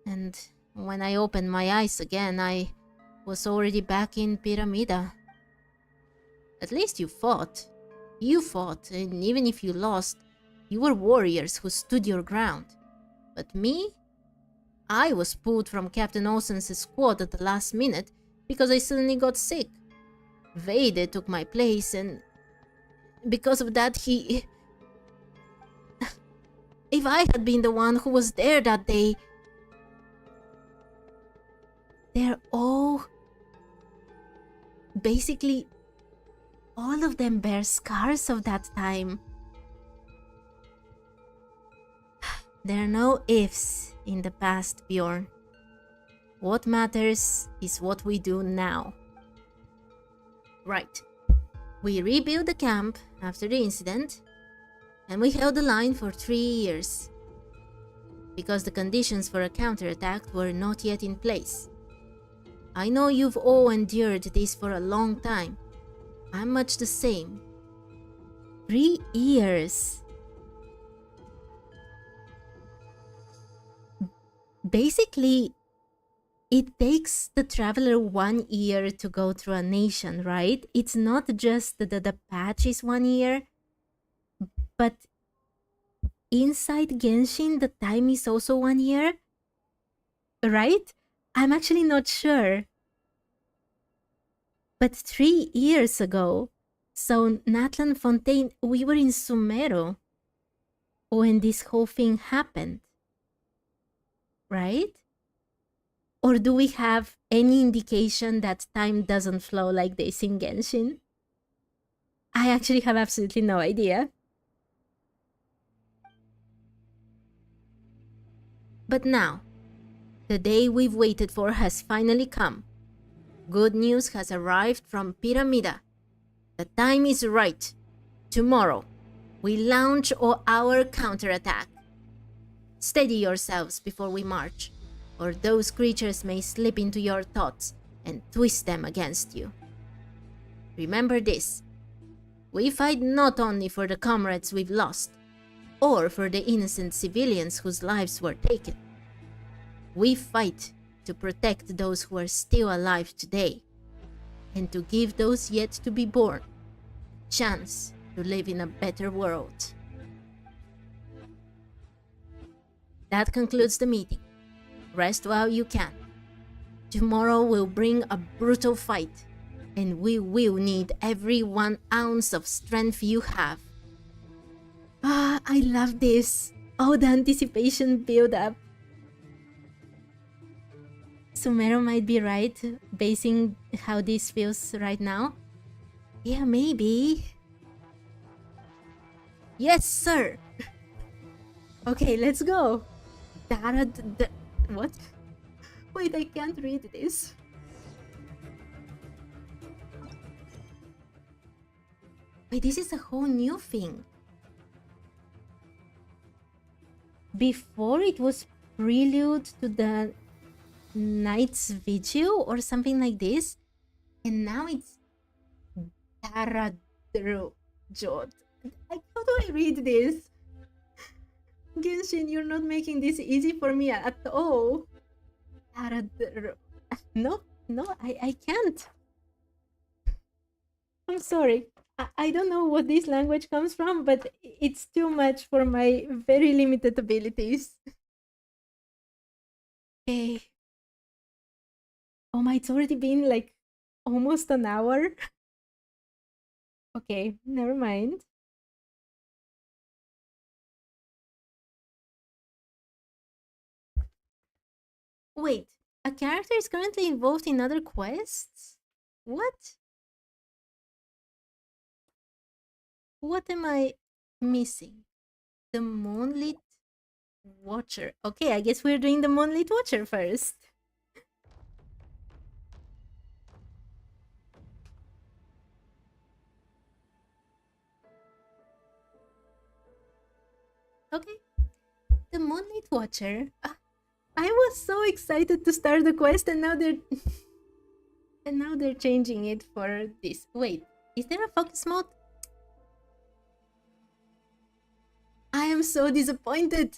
And when I opened my eyes again, I was already back in Pyramida. At least you fought. You fought, and even if you lost, you were warriors who stood your ground. But me? I was pulled from Captain Olsen's squad at the last minute because I suddenly got sick. Vade took my place, and because of that he... If I had been the one who was there that day... They're all... Basically, all of them bear scars of that time. There are no ifs in the past, Bjorn. What matters is what we do now. Right. We rebuilt the camp after the incident, and we held the line for 3 years. Because the conditions for a counterattack were not yet in place. I know you've all endured this for a long time. I'm much the same. 3 years. Basically, it takes the traveler 1 year to go through a nation, right? It's not just that the patch is 1 year, but inside Genshin, the time is also 1 year, right? I'm actually not sure. But 3 years ago, so Natlan Fontaine, we were in Sumero when this whole thing happened, right? Or do we have any indication that time doesn't flow like this in Genshin? I actually have absolutely no idea. But now, the day we've waited for has finally come. Good news has arrived from Pyramida. The time is right. Tomorrow, we launch our counterattack. Steady yourselves before we march, or those creatures may slip into your thoughts and twist them against you. Remember this. We fight not only for the comrades we've lost, or for the innocent civilians whose lives were taken. We fight to protect those who are still alive today, and to give those yet to be born a chance to live in a better world. That concludes the meeting. Rest while you can. Tomorrow will bring a brutal fight, and we will need every 1 ounce of strength you have. I love this. Oh, the anticipation build up. Sumero might be right, basing how this feels right now. Yeah, maybe. Yes, sir! Okay, let's go. What? Wait, I can't read this. Wait, this is a whole new thing. Before it was prelude to the Night's Vigil or something like this, and now it's Taradrojot. How do I read this? Genshin, you're not making this easy for me at all. No, I can't. I'm sorry. I don't know what this language comes from, but it's too much for my very limited abilities. Okay. Oh my, it's already been like almost an hour. Okay, never mind. Wait, a character is currently involved in other quests? What? What am I missing? The Moonlit Watcher. Okay, I guess we're doing the Moonlit Watcher first. Okay. The Moonlit Watcher. I was so excited to start the quest, and now they're and now they're changing it for this. Wait, is there a focus mode? I am so disappointed.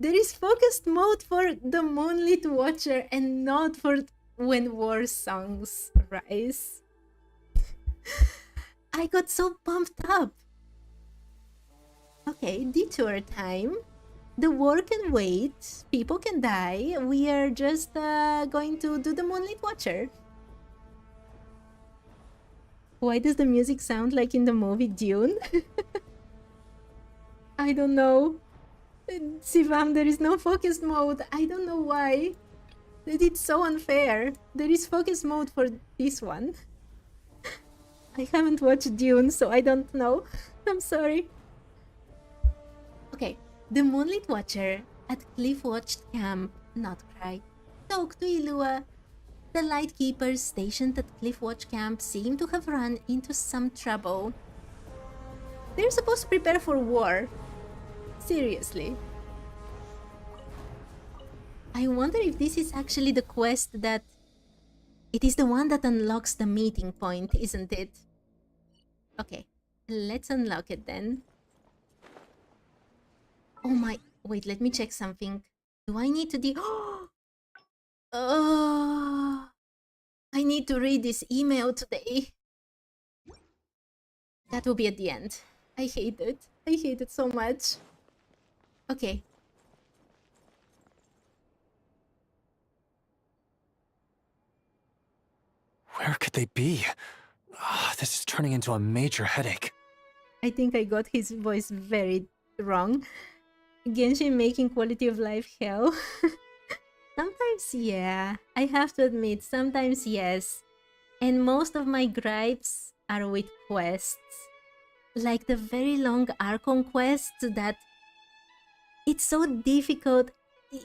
There is focused mode for the Moonlit Watcher and not for when war songs rise. I got so pumped up. Okay, detour time. The war can wait. People can die. We are just going to do the Moonlit Watcher. Why does the music sound like in the movie Dune? I don't know. Sivam, there is no focus mode. I don't know why. It's so unfair. There is focus mode for this one. I haven't watched Dune, so I don't know. I'm sorry. Okay. The Moonlit Watcher at Cliffwatch Camp, not cry. Talk to Liyue. The Lightkeepers stationed at Cliffwatch Camp seem to have run into some trouble. They're supposed to prepare for war. Seriously. I wonder if this is actually the quest that... It is the one that unlocks the meeting point, isn't it? Okay, let's unlock it then. Oh my... Wait, let me check something. Do I need to Oh, I need to read this email today. That will be at the end. I hate it. I hate it so much. Okay. Where could they be? This is turning into a major headache. I think I got his voice very wrong. Genshin making quality of life hell. Sometimes, yeah. I have to admit, sometimes yes. And most of my gripes are with quests. Like the very long Archon quests that... It's so difficult.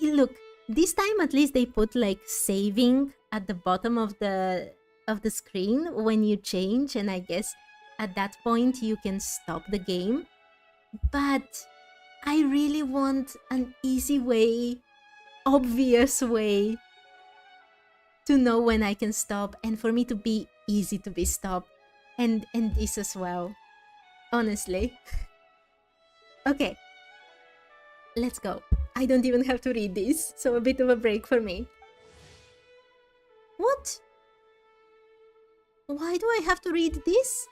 Look, this time at least they put like saving at the bottom of the screen when you change, and I guess at that point you can stop the game. But I really want an easy way, obvious way to know when I can stop, and for me to be easy to be stopped. And this as well. Honestly. Okay. Let's go. I don't even have to read this, so a bit of a break for me. What? Why do I have to read this?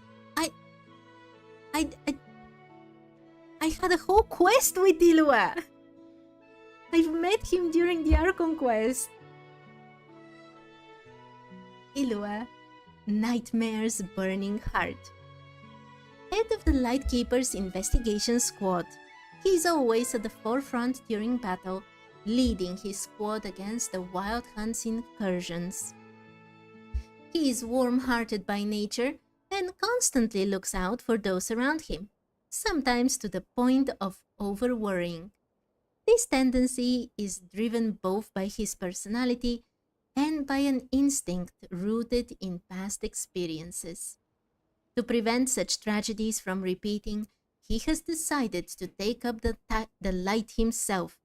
I had a whole quest with Liyue. I've met him during the Archon quest. Liyue, Nightmare's Burning Heart. Head of the Lightkeepers investigation squad. He is always at the forefront during battle, leading his squad against the Wild Hunt's incursions. He is warm-hearted by nature and constantly looks out for those around him, sometimes to the point of over-worrying. This tendency is driven both by his personality and by an instinct rooted in past experiences. To prevent such tragedies from repeating, he has decided to take up the light himself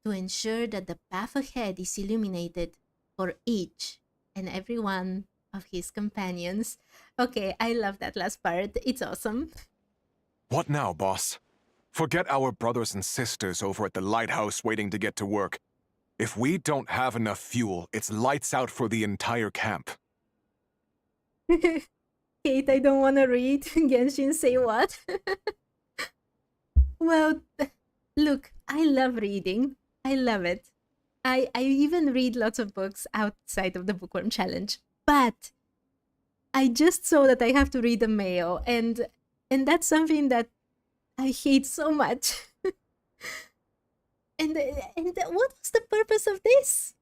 to ensure that the path ahead is illuminated for each and every one of his companions. Okay, I love that last part. It's awesome. What now, boss? Forget our brothers and sisters over at the lighthouse waiting to get to work. If we don't have enough fuel, it's lights out for the entire camp. Kate, I don't want to read. Genshin, say what? Well, look, I love reading. I love it. I even read lots of books outside of the Bookworm Challenge. But I just saw that I have to read the mail, and that's something that I hate so much. and what was the purpose of this?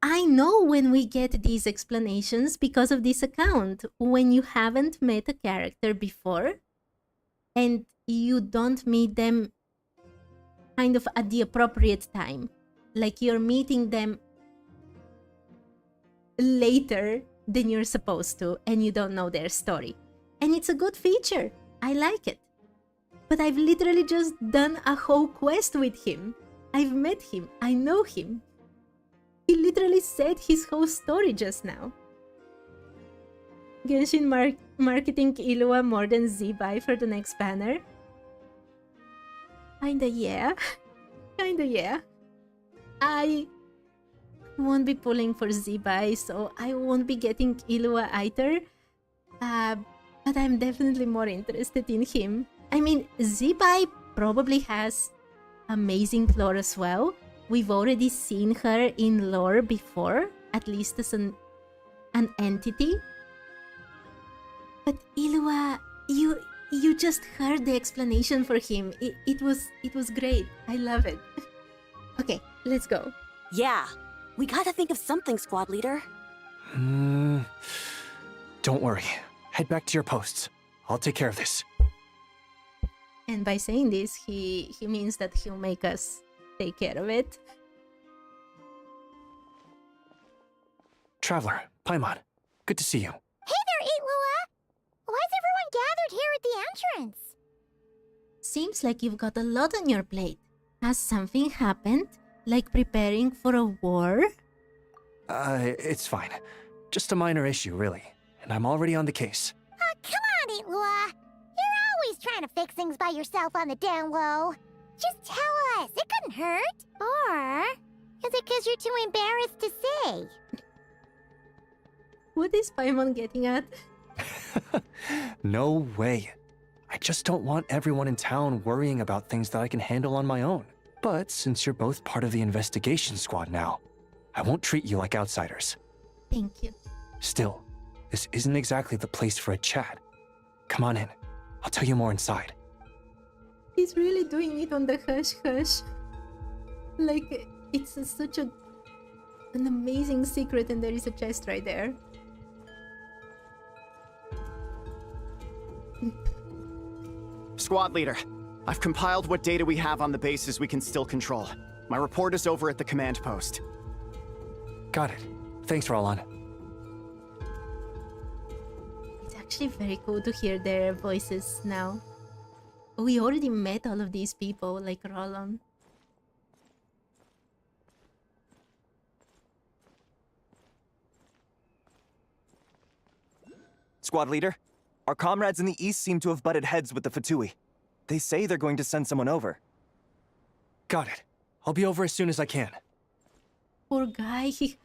I know when we get these explanations because of this account. When you haven't met a character before and you don't meet them kind of at the appropriate time, like you're meeting them later than you're supposed to and you don't know their story. And it's a good feature. I like it. But I've literally just done a whole quest with him. I've met him. I know him. He literally said his whole story just now. Genshin marketing Killua more than Zebai for the next banner. Kinda yeah. Kinda yeah. I won't be pulling for Zebai, so I won't be getting Killua either. But I'm definitely more interested in him. I mean, Zebai probably has amazing lore as well. We've already seen her in lore before, at least as an entity. But Killua, you just heard the explanation for him. It was great. I love it. Okay, let's go. Yeah, we gotta think of something, squad leader. Don't worry. Head back to your posts. I'll take care of this. And by saying this, he means that he'll make us take care of it. Traveler, Paimon, good to see you. Hey there, Killua! Why's everyone gathered here at the entrance? Seems like you've got a lot on your plate. Has something happened? Like preparing for a war? It's fine. Just a minor issue, really. And I'm already on the case. Come on, Killua! You're always trying to fix things by yourself on the down low. Just tell us, it couldn't hurt. Or is it because you're too embarrassed to say? What is Paimon getting at? No way. I just don't want everyone in town worrying about things that I can handle on my own. But since you're both part of the investigation squad now, I won't treat you like outsiders. Thank you. Still, this isn't exactly the place for a chat. Come on in. I'll tell you more inside. He's really doing it on the hush-hush. Like, it's such an amazing secret and there is a chest right there. Squad leader, I've compiled what data we have on the bases we can still control. My report is over at the command post. Got it. Thanks, Roland. It's actually very cool to hear their voices now. We already met all of these people, like Roland. Squad leader, our comrades in the east seem to have butted heads with the Fatui. They say they're going to send someone over. Got it. I'll be over as soon as I can. Poor guy, he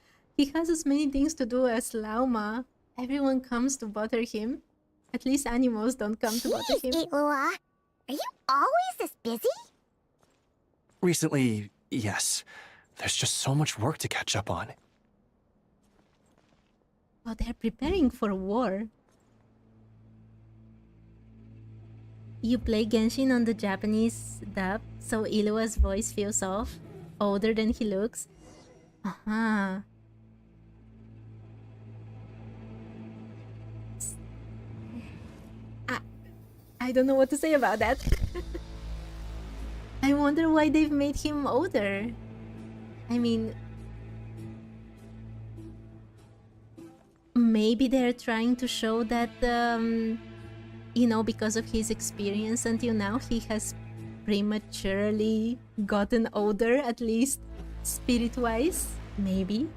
has as many things to do as Lauma. Everyone comes to bother him. At least animals don't come to bother him. Killua, are you always this busy? Recently, yes. There's just so much work to catch up on. Oh, they're preparing for war. You play Genshin on the Japanese dub, so Killua's voice feels off, older than he looks. Uh-huh. I don't know what to say about that. I wonder why they've made him older. I mean, maybe they're trying to show that, you know, because of his experience until now, he has prematurely gotten older, at least spirit-wise. Maybe.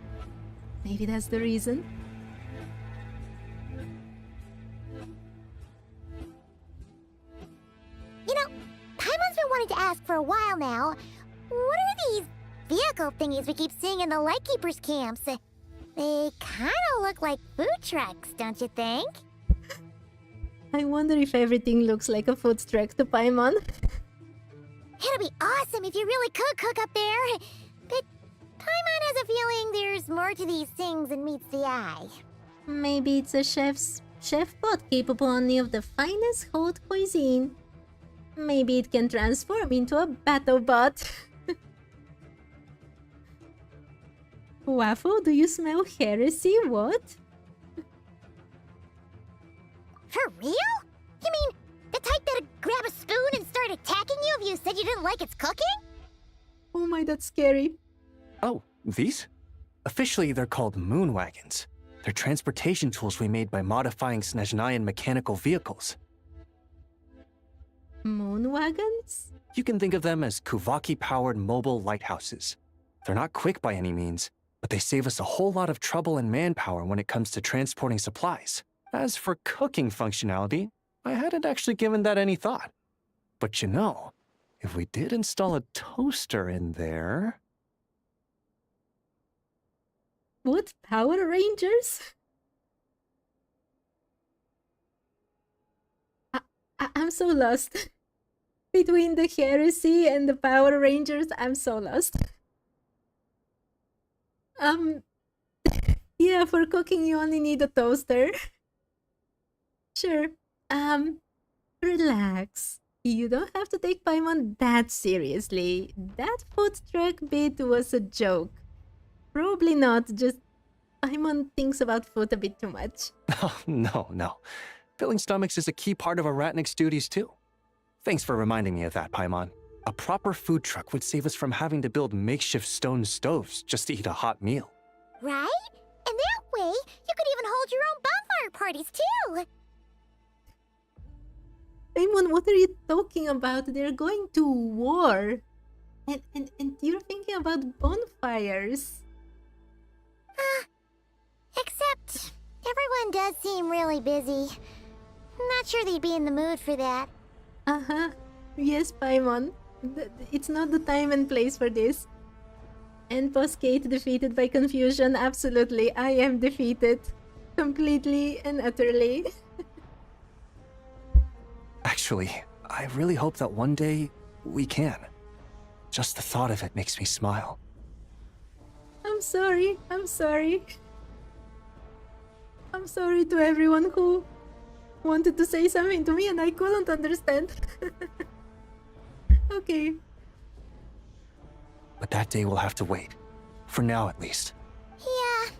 Maybe that's the reason. You know, Paimon's been wanting to ask for a while now. What are these vehicle thingies we keep seeing in the Lightkeepers camps? They kinda look like food trucks, don't you think? I wonder if everything looks like a food truck to Paimon. It'd be awesome if you really could cook up there. But Paimon has a feeling there's more to these things than meets the eye. Maybe it's a chef bot capable only of the finest haute cuisine. Maybe it can transform into a battle bot. Waffle, do you smell heresy? What? For real? You mean the type that'd grab a spoon and start attacking you if you said you didn't like its cooking? Oh my, that's scary. Oh, these? Officially, they're called moon wagons. They're transportation tools we made by modifying Snezhnayan mechanical vehicles. Moon wagons? You can think of them as Kuvaki-powered mobile lighthouses. They're not quick by any means, but they save us a whole lot of trouble and manpower when it comes to transporting supplies. As for cooking functionality, I hadn't actually given that any thought. But you know, if we did install a toaster in there... What? Power Rangers? I'm so lost. Between the heresy and the Power Rangers, I'm so lost. Yeah, for cooking you only need a toaster. Sure. Relax. You don't have to take Paimon that seriously. That food truck bit was a joke. Probably not, just Paimon thinks about food a bit too much. Oh, no. Filling stomachs is a key part of a Ratnik's duties too. Thanks for reminding me of that, Paimon. A proper food truck would save us from having to build makeshift stone stoves just to eat a hot meal. Right? And that way, you could even hold your own bonfire parties too! Paimon, what are you talking about? They're going to war. And you're thinking about bonfires. Except, everyone does seem really busy. Not sure they'd be in the mood for that. Uh-huh. Yes, Paimon. It's not the time and place for this. And Boss Kate defeated by confusion. Absolutely, I am defeated. Completely and utterly. Actually, I really hope that one day we can. Just the thought of it makes me smile. I'm sorry. I'm sorry to everyone who wanted to say something to me and I couldn't understand. Okay. But that day will have to wait. For now, at least. Yeah,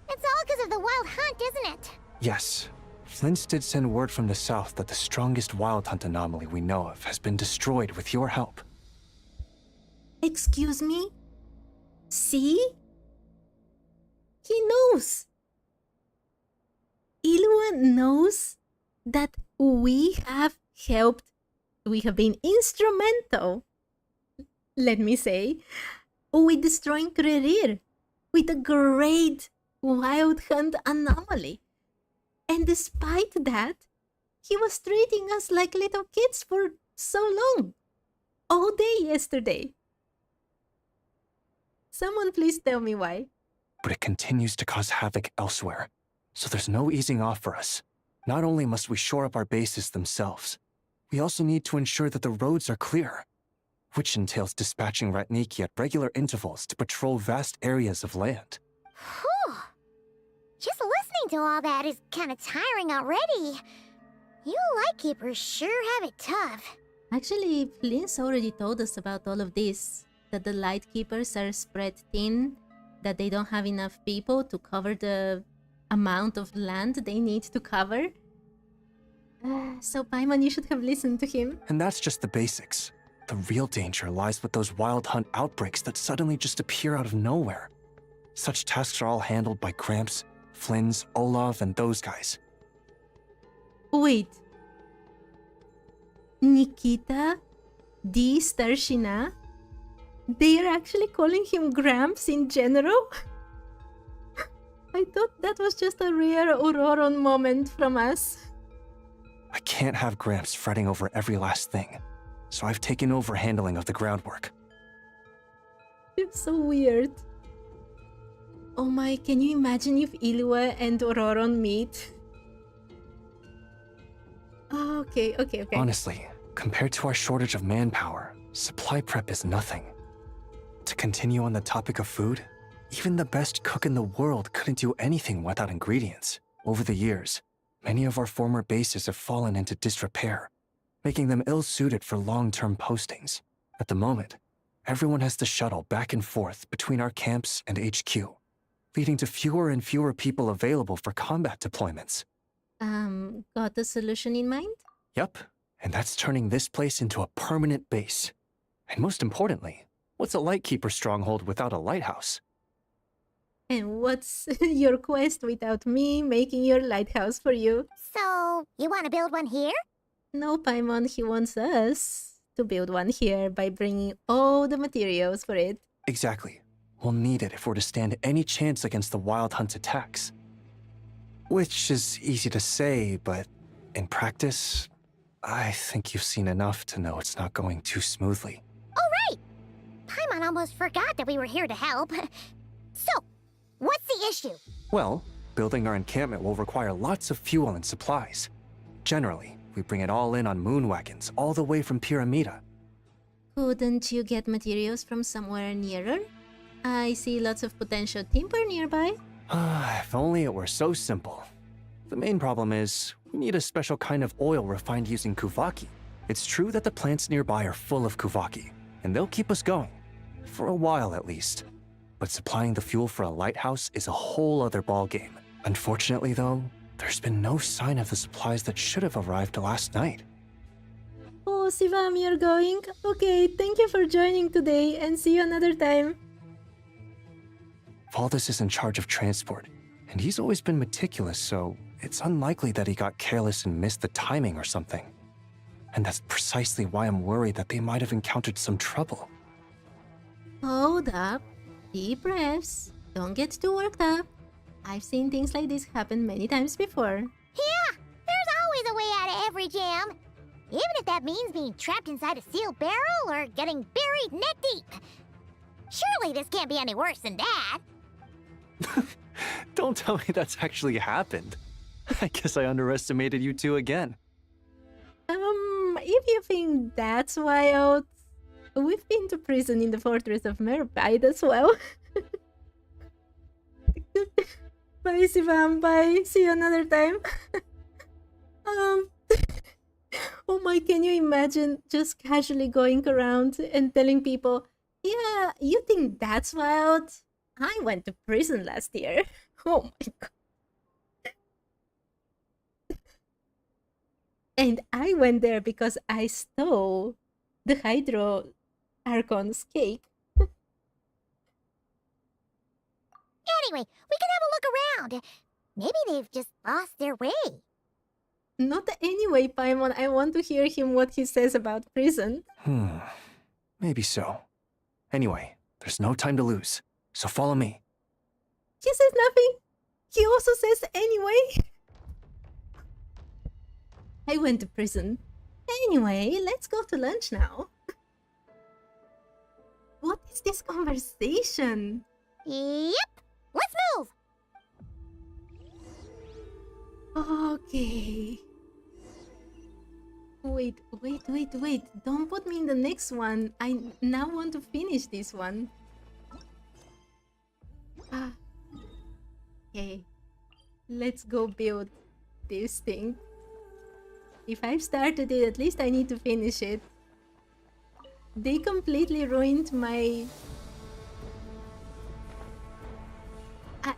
it's all because of the wild hunt, isn't it? Yes. Flint's did send word from the south that the strongest wild hunt anomaly we know of has been destroyed with your help. Excuse me? See? He knows. Liyue knows that we have helped, we have been instrumental, let me say, with destroying Krerir with a great wild hunt anomaly. And despite that, he was treating us like little kids for so long. All day yesterday. Someone please tell me why. But it continues to cause havoc elsewhere, so there's no easing off for us. Not only must we shore up our bases themselves, we also need to ensure that the roads are clear, which entails dispatching Ratniki at regular intervals to patrol vast areas of land. Whew. Just listening to all that is kind of tiring already. You Lightkeepers sure have it tough. Actually, Flint's already told us about all of this. That the Lightkeepers are spread thin, that they don't have enough people to cover the amount of land they need to cover. So Paimon, you should have listened to him. And that's just the basics. The real danger lies with those wild hunt outbreaks that suddenly just appear out of nowhere. Such tasks are all handled by Gramps, Flynn's, Olaf, and those guys. Wait. Nikita? D. Starshina? They are actually calling him Gramps in general? I thought that was just a rare Auroron moment from us. I can't have Gramps fretting over every last thing, so I've taken over handling of the groundwork. It's so weird. Oh my, can you imagine if Liyue and Auroron meet? Oh, okay. Honestly, compared to our shortage of manpower, supply prep is nothing. To continue on the topic of food, even the best cook in the world couldn't do anything without ingredients. Over the years, many of our former bases have fallen into disrepair, making them ill-suited for long-term postings. At the moment, everyone has to shuttle back and forth between our camps and HQ, leading to fewer and fewer people available for combat deployments. Got a solution in mind? Yep, and that's turning this place into a permanent base. And most importantly, what's a Lightkeeper stronghold without a lighthouse? And what's your quest without me making your lighthouse for you? So, you want to build one here? No, Paimon, he wants us to build one here by bringing all the materials for it. Exactly. We'll need it if we're to stand any chance against the Wild Hunt's attacks. Which is easy to say, but in practice, I think you've seen enough to know it's not going too smoothly. Oh, right! Paimon almost forgot that we were here to help. So, what's the issue? Well, building our encampment will require lots of fuel and supplies. Generally, we bring it all in on moon wagons all the way from Pyramida. Couldn't you get materials from somewhere nearer? I see lots of potential timber nearby. If only it were so simple. The main problem is, we need a special kind of oil refined using kuvaki. It's true that the plants nearby are full of kuvaki, and they'll keep us going. For a while at least. But supplying the fuel for a lighthouse is a whole other ballgame. Unfortunately though, there's been no sign of the supplies that should have arrived last night. Oh, Sivam, you're going? Okay, thank you for joining today, and see you another time. Valdis is in charge of transport, and he's always been meticulous, so it's unlikely that he got careless and missed the timing or something. And that's precisely why I'm worried that they might have encountered some trouble. Hold up. Deep breaths. Don't get too worked up. I've seen things like this happen many times before. Yeah, there's always a way out of every jam. Even if that means being trapped inside a sealed barrel or getting buried neck deep. Surely this can't be any worse than that. Don't tell me that's actually happened. I guess I underestimated you two again. If you think that's wild, we've been to prison in the fortress of Merpide as well. Bye, Sivam. Bye. See you another time. Oh my, can you imagine just casually going around and telling people, yeah, you think that's wild? I went to prison last year. Oh my god. And I went there because I stole the Hydro Archon's cake. Anyway, we can have a look around. Maybe they've just lost their way. Not anyway, Paimon. I want to hear him what he says about prison. Maybe so. Anyway, there's no time to lose, so follow me. He says nothing. He also says anyway. I went to prison. Anyway, let's go to lunch now. What is this conversation? Yep, let's move. Okay. Wait. Don't put me in the next one. I now want to finish this one. Okay. Let's go build this thing. If I've started it, at least I need to finish it. They completely ruined my...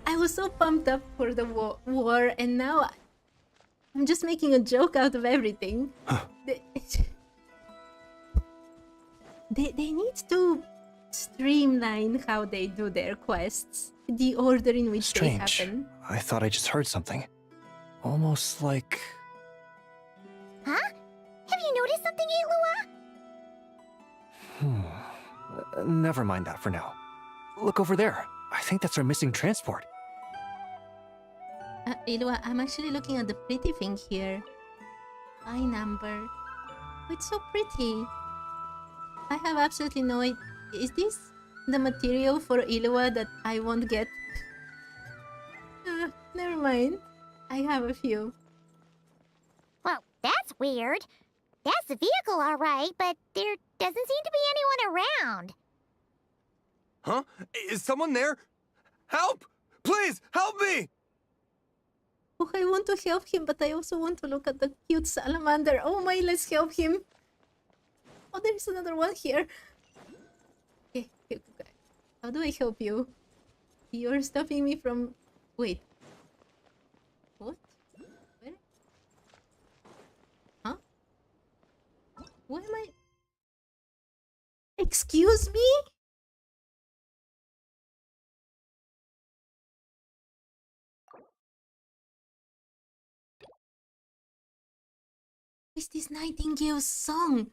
I was so pumped up for the war, and now I'm just making a joke out of everything. They need to streamline how they do their quests. The order in which Strange. they happen. I thought I just heard something. Almost like... Huh? Have you noticed something, Liyue? Never mind that for now. Look over there. I think that's our missing transport. Liyue, I'm actually looking at the pretty thing here. My number. Oh, it's so pretty. I have absolutely no idea. Is this the material for Liyue that I won't get? Never mind. I have a few. Well, that's weird. That's the vehicle, all right, but there doesn't seem to be anyone around. Huh? Is someone there? Help! Please, help me! Oh, I want to help him, but I also want to look at the cute salamander. Oh my, let's help him. Oh, there's another one here. Okay. How do I help you? You're stopping me from... Wait. What? Where? Huh? Why am I... Excuse me? is this Nightingale's song?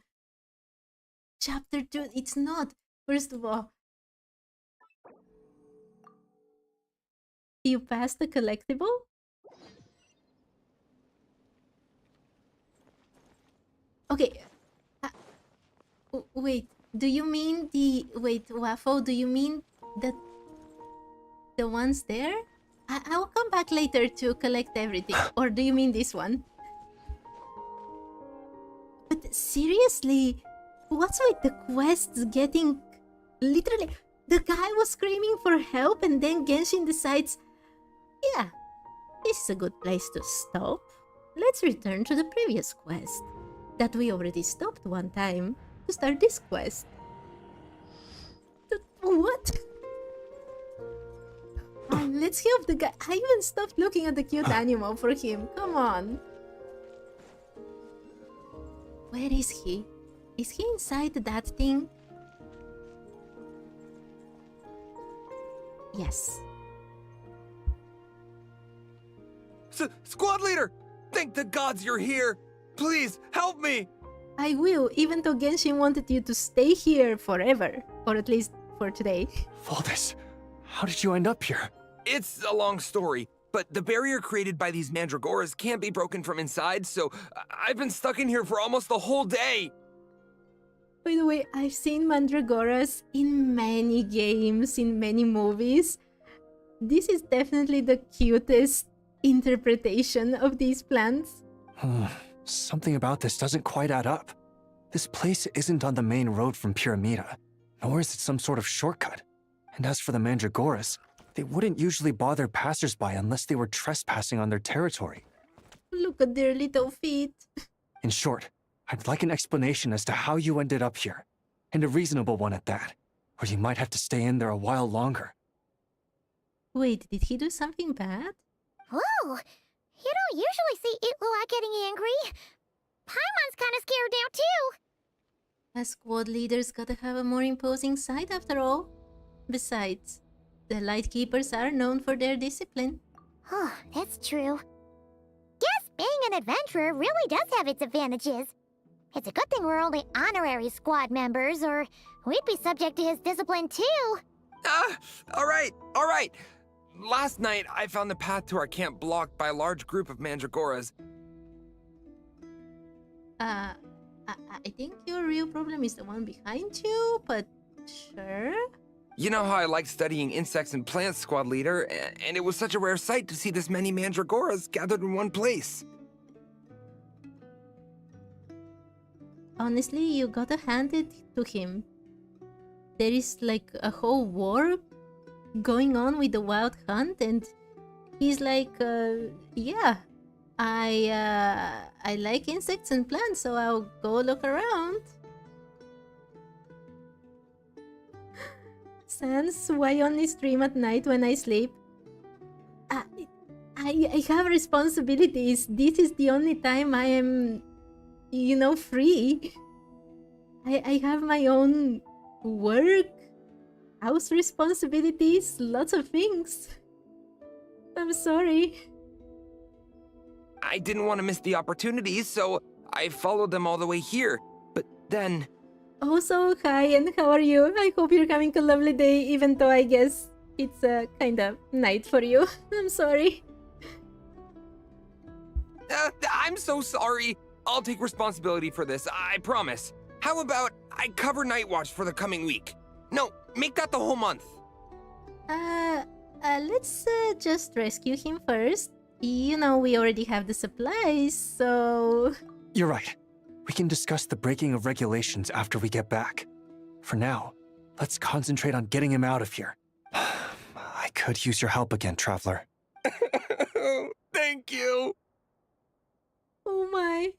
Chapter 2, it's not. First of all, you passed the collectible? Okay. Wait, do you mean the... Wait, Waffle, do you mean the ones there? I'll come back later to collect everything. Or do you mean this one? But seriously, what's with the quests getting... Literally, the guy was screaming for help and then Genshin decides, yeah, this is a good place to stop. Let's return to the previous quest that we already stopped one time to start this quest. What? Let's help the guy. I even stopped looking at the cute animal for him. Come on. Where is he? Is he inside that thing? Yes. Squad leader! Thank the gods you're here! Please, help me! I will, even though Genshin wanted you to stay here forever. Or at least for today. Valdis, how did you end up here? It's a long story, but the barrier created by these mandragoras can't be broken from inside, so I've been stuck in here for almost the whole day! By the way, I've seen mandragoras in many games, in many movies. This is definitely the cutest interpretation of these plants. Something about this doesn't quite add up. This place isn't on the main road from Pyramida, nor is it some sort of shortcut. And as for the mandragoras, they wouldn't usually bother passersby unless they were trespassing on their territory. Look at their little feet. In short, I'd like an explanation as to how you ended up here, and a reasonable one at that, or you might have to stay in there a while longer. Wait, did he do something bad? Whoa! You don't usually see Itlua getting angry. Paimon's kinda scared now, too. A squad leader's gotta have a more imposing side after all. Besides, the Lightkeepers are known for their discipline. Oh, that's true. Guess being an adventurer really does have its advantages. It's a good thing we're only honorary squad members, or we'd be subject to his discipline too. Alright. Last night, I found the path to our camp blocked by a large group of mandragoras. I think your real problem is the one behind you, but sure. You know how I like studying insects and plants, squad leader, and it was such a rare sight to see this many mandragoras gathered in one place. Honestly, you gotta hand it to him. There is like a whole war going on with the wild hunt, and he's like, yeah, I like insects and plants, so I'll go look around. Sans, why only stream at night when I sleep? I have responsibilities. This is the only time I am, you know, free. I have my own work, house responsibilities, lots of things. I'm sorry. I didn't want to miss the opportunity, so I followed them all the way here. But then... Also, hi, and how are you? I hope you're having a lovely day, even though I guess it's a kind of night for you. I'm sorry. I'm so sorry. I'll take responsibility for this, I promise. How about I cover Night Watch for the coming week? No, make that the whole month. Let's just rescue him first. You know, we already have the supplies, so... You're right. We can discuss the breaking of regulations after we get back. For now, let's concentrate on getting him out of here. I could use your help again, Traveler. Thank you. Oh my.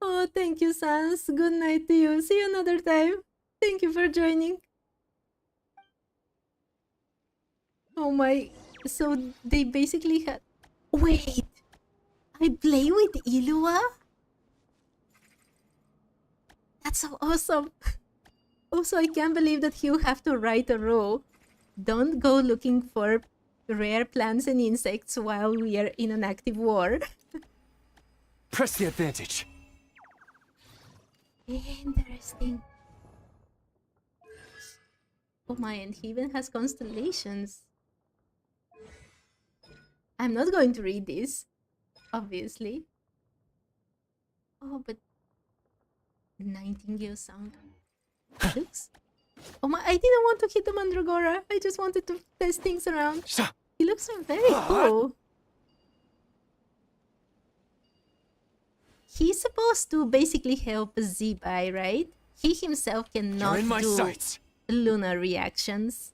Oh, thank you, Sans. Good night to you. See you another time. Thank you for joining. Oh my. So they basically had... Wait. I play with Ilua? That's so awesome. Also, I can't believe that he'll have to write a rule. Don't go looking for rare plants and insects while we are in an active war. Press the advantage. Interesting. Oh my, and he even has constellations. I'm not going to read this, obviously. Oh, but Nightingale song. Looks. Oh my! I didn't want to hit the Mandragora. I just wanted to test things around. He looks very cool. He's supposed to basically help Zebai, right? He himself cannot do lunar reactions.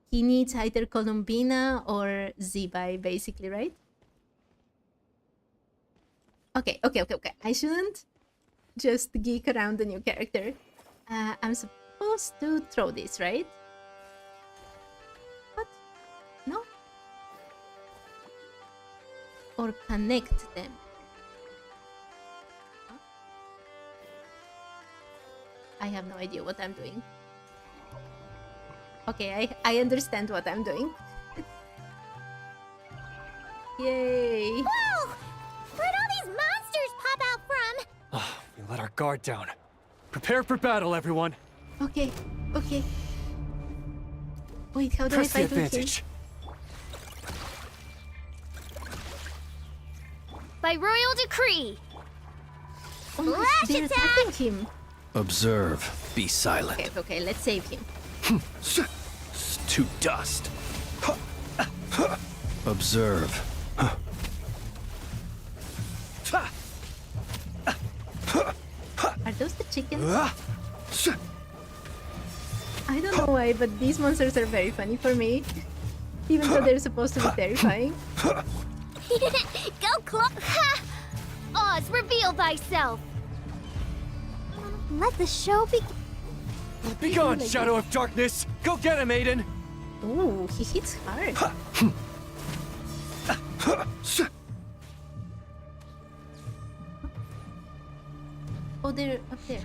He needs either Columbina or Zebai, basically, right? Okay. I shouldn't just geek around the new character. I'm supposed to throw this, right? What? No? Or connect them. Huh? I have no idea what I'm doing. Okay, I understand what I'm doing. Yay! Whoa! Where'd all these monsters pop out from? Oh, we let our guard down. Prepare for battle, everyone. Okay. Wait, how do Press I the fight with him? advantage. By royal decree. Oh my, Flash they're attack! attacking him. Observe. Be silent. Okay, let's save him. To dust. Observe. Are those the chickens? I don't know why, but these monsters are very funny for me. Even though they're supposed to be terrifying. Go, Claw! Ha! Oz, reveal thyself! Let the show begin. Be gone, Shadow of Darkness! Go get him, Aiden! Ooh, he hits hard. Oh, they're up there.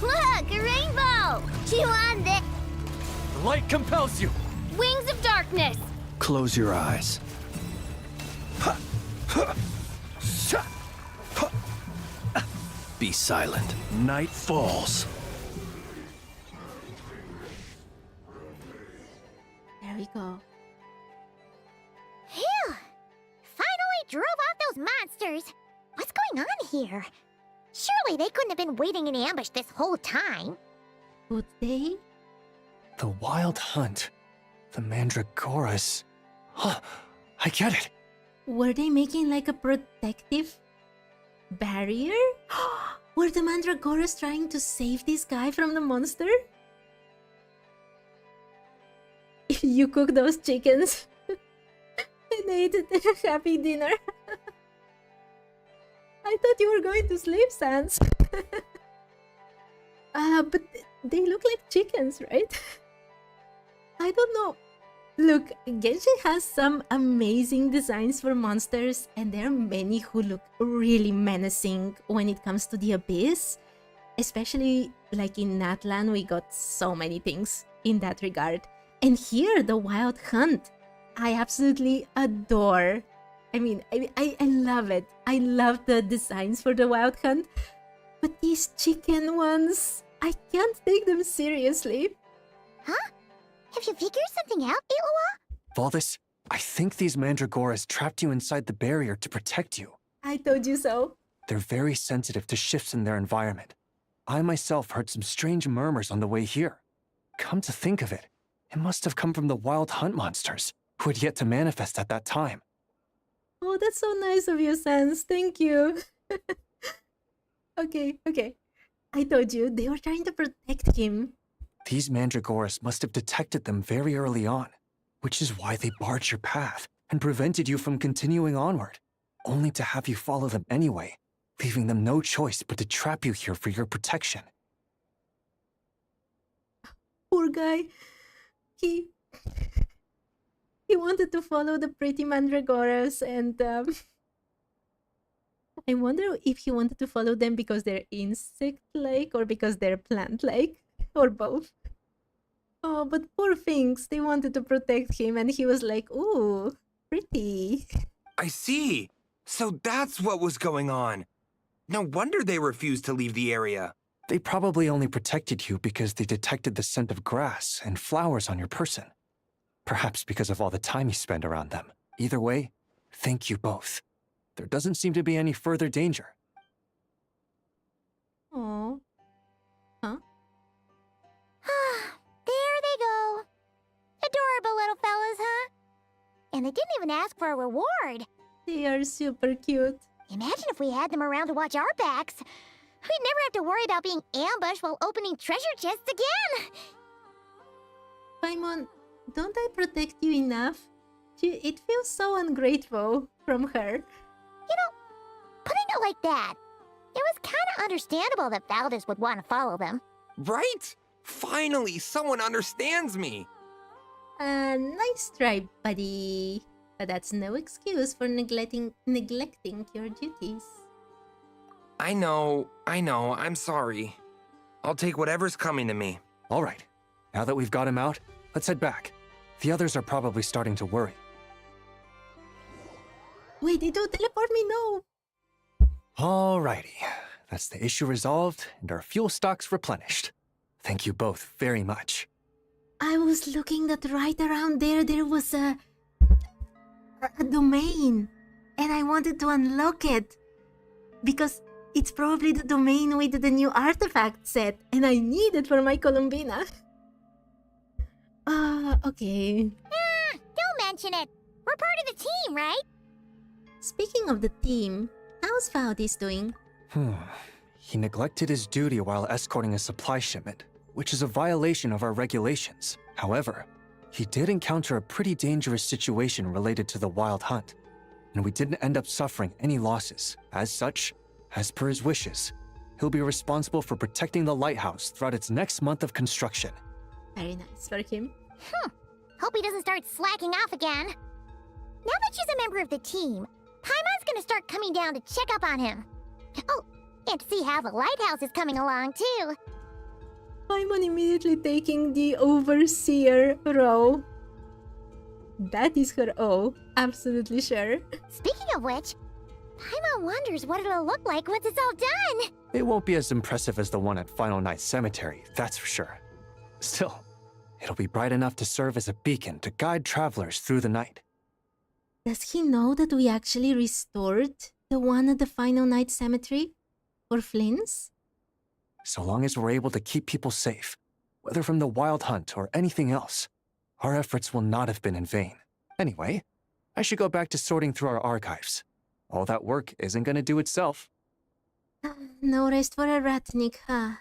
Look, a rainbow! Chew on this! The light compels you! Wings of darkness! Close your eyes. Be silent. Night falls. There we go. Phew! Finally drove out those monsters! What's going on here? Surely they couldn't have been waiting in ambush this whole time. Could they? The Wild Hunt. The Mandragoras. Huh, I get it. Were they making like a protective barrier? Were the Mandragoras trying to save this guy from the monster? You cook those chickens and ate a happy dinner. I thought you were going to sleep, Sans. But they look like chickens, right? I don't know. Look, Genshin has some amazing designs for monsters, and there are many who look really menacing when it comes to the Abyss. Especially like in Natlan, we got so many things in that regard. And here, the Wild Hunt, I absolutely adore. I mean, I love it. I love the designs for the Wild Hunt. But these chicken ones, I can't take them seriously. Huh? Have you figured something out, Iwa? Valdis, I think these Mandragoras trapped you inside the barrier to protect you. I told you so. They're very sensitive to shifts in their environment. I myself heard some strange murmurs on the way here. Come to think of it, it must have come from the Wild Hunt monsters, who had yet to manifest at that time. Oh, that's so nice of you, Sans. Thank you. Okay. I told you, they were trying to protect him. These Mandragoras must have detected them very early on, which is why they barred your path and prevented you from continuing onward, only to have you follow them anyway, leaving them no choice but to trap you here for your protection. Poor guy. He wanted to follow the pretty Mandragoras, and I wonder if he wanted to follow them because they're insect-like or because they're plant-like, or both. Oh, but poor things. They wanted to protect him, and he was like, ooh, pretty. I see. So that's what was going on. No wonder they refused to leave the area. They probably only protected you because they detected the scent of grass and flowers on your person. Perhaps because of all the time you spend around them. Either way, thank you both. There doesn't seem to be any further danger. Oh. Huh? There they go. Adorable little fellas, huh? And they didn't even ask for a reward. They are super cute. Imagine if we had them around to watch our backs. We'd never have to worry about being ambushed while opening treasure chests again. Paimon, don't I protect you enough? It feels so ungrateful from her. You know, putting it like that, it was kind of understandable that Valdez would want to follow them. Right? Finally, someone understands me. Nice try, buddy. But that's no excuse for neglecting your duties. I know, I'm sorry. I'll take whatever's coming to me. All right, now that we've got him out, let's head back. The others are probably starting to worry. Wait, they don't teleport me, no! Alrighty, that's the issue resolved and our fuel stocks replenished. Thank you both very much. I was looking that right around there was a domain, and I wanted to unlock it because it's probably the domain with the new artifact set, and I need it for my Columbina. Okay. Don't mention it. We're part of the team, right? Speaking of the team, how's Valdez doing? He neglected his duty while escorting a supply shipment, which is a violation of our regulations. However, he did encounter a pretty dangerous situation related to the wild hunt, and we didn't end up suffering any losses. As such, as per his wishes, he'll be responsible for protecting the lighthouse throughout its next month of construction. Very nice for him. Hope he doesn't start slacking off again. Now that she's a member of the team, Paimon's gonna start coming down to check up on him. Oh, and to see how the lighthouse is coming along, too. Paimon immediately taking the overseer role. That is her O, absolutely sure. Speaking of which, Paimon wonders what it'll look like once it's all done. It won't be as impressive as the one at Final Night Cemetery, that's for sure. Still, it'll be bright enough to serve as a beacon to guide travelers through the night. Does he know that we actually restored the one at the Final Night Cemetery? For Flynn's? So long as we're able to keep people safe, whether from the wild hunt or anything else, our efforts will not have been in vain. Anyway, I should go back to sorting through our archives. All that work isn't gonna do itself. No rest for a ratnik, huh?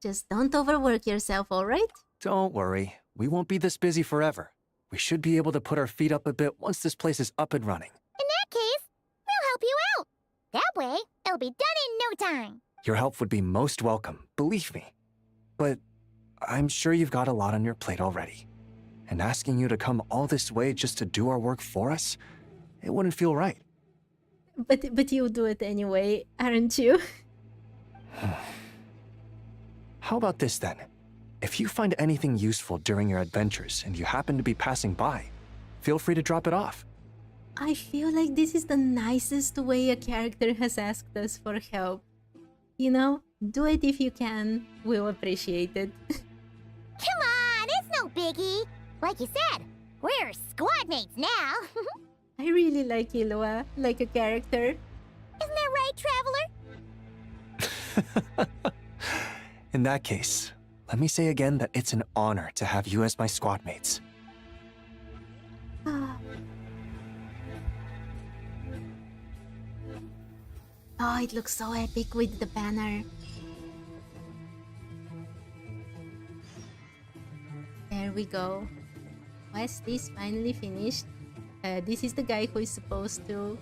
Just don't overwork yourself, alright? Don't worry, we won't be this busy forever. We should be able to put our feet up a bit once this place is up and running. In that case, we'll help you out. That way, it'll be done in no time. Your help would be most welcome, believe me. But I'm sure you've got a lot on your plate already. And asking you to come all this way just to do our work for us, it wouldn't feel right. But you'll do it anyway, aren't you? How about this then? If you find anything useful during your adventures and you happen to be passing by, feel free to drop it off. I feel like this is the nicest way a character has asked us for help. You know, do it if you can. We'll appreciate it. Come on, it's no biggie. Like you said, we're squad mates now. I really like Killua, like a character. Isn't that right, Traveler? In that case, let me say again that it's an honor to have you as my squad mates. Oh, it looks so epic with the banner. There we go. Quest is finally finished. This is the guy who is supposed to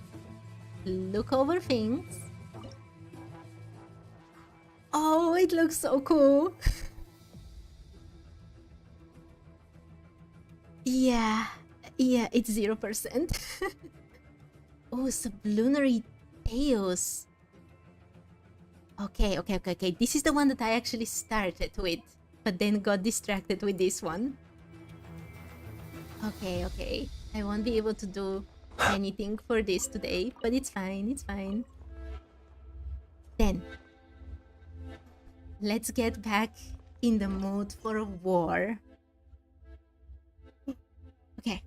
look over things. Oh, it looks so cool. Yeah, it's 0%. Oh, sublunary Chaos. Okay. This is the one that I actually started with, but then got distracted with this one. Okay, okay. I won't be able to do anything for this today, but it's fine, it's fine. Then, let's get back in the mood for a war. Okay.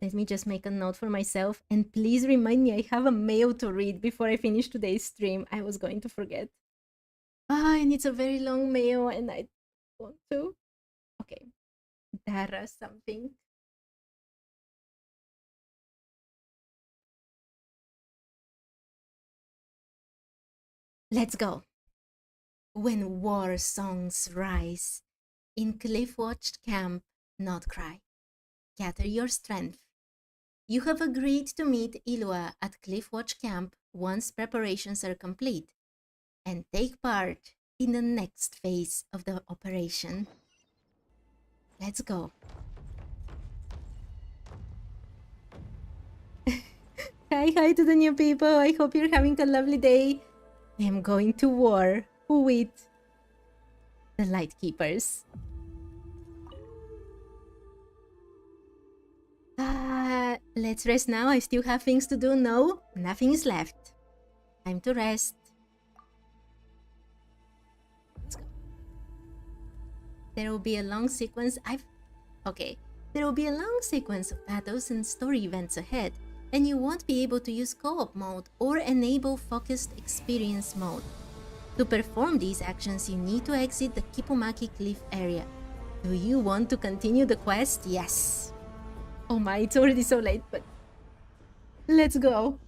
Let me just make a note for myself, and please remind me I have a mail to read before I finish today's stream. I was going to forget. And it's a very long mail and I want to. Okay. Dara something. Let's go. When war songs rise, in Cliffwatch camp, not cry. Gather your strength. You have agreed to meet Liyue at Cliffwatch camp once preparations are complete, and take part in the next phase of the operation. Let's go. Hi to the new people. I hope you're having a lovely day. I am going to war with the Lightkeepers. Let's rest now. I still have things to do. No, nothing is left. Time to rest. Let's go. There will be a long sequence. There will be a long sequence of battles and story events ahead, and you won't be able to use co-op mode or enable focused experience mode. To perform these actions, you need to exit the Kippumaki Cliff area. Do you want to continue the quest? Yes. Oh my, it's already so late, but let's go.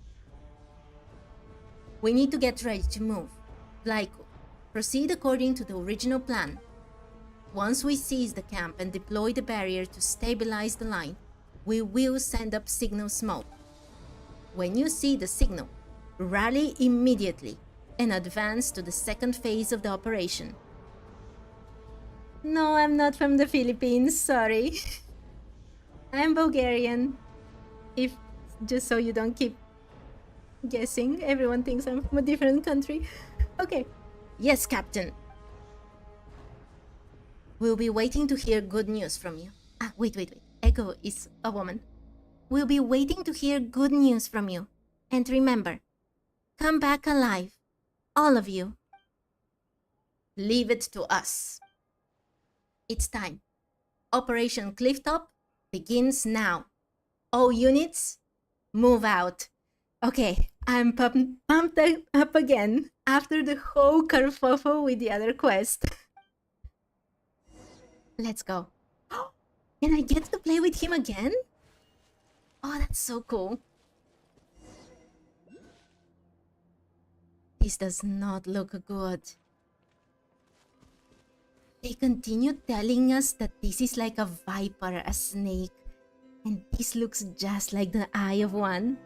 We need to get ready to move. Liyue, proceed according to the original plan. Once we seize the camp and deploy the barrier to stabilize the line, we will send up signal smoke. When you see the signal, rally immediately and advance to the second phase of the operation. No, I'm not from the Philippines, sorry. I'm Bulgarian. Just so you don't keep guessing, everyone thinks I'm from a different country. Okay. Yes, Captain. We'll be waiting to hear good news from you. Wait. Echo is a woman. We'll be waiting to hear good news from you. And remember, come back alive. All of you. Leave it to us. It's time. Operation Clifftop begins now. All units, move out. Okay, I'm pumped up again after the whole kerfuffle with the other quest. Let's go. Can I get to play with him again? Oh, that's so cool. This does not look good. They continue telling us that this is like a viper, a snake, and this looks just like the eye of one.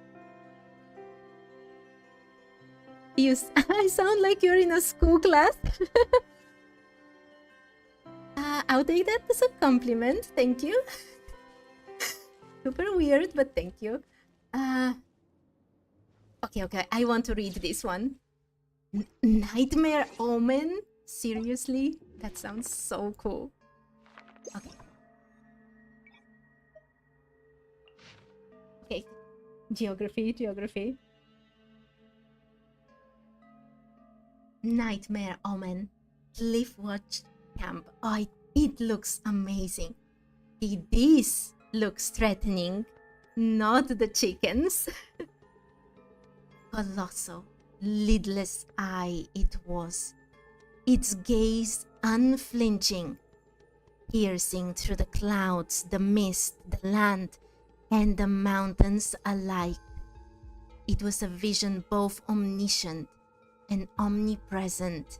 I sound like you're in a school class. I'll take that as a compliment, thank you. Super weird, but thank you. Okay, I want to read this one. Nightmare Omen? Seriously? That sounds so cool. Okay. Geography. Nightmare Omen. Cliffwatch camp. Oh, it looks amazing. This looks threatening. Not the chickens. Colossal, lidless eye it was. Its gaze unflinching, piercing through the clouds, the mist, the land, and the mountains alike. It was a vision both omniscient and omnipresent.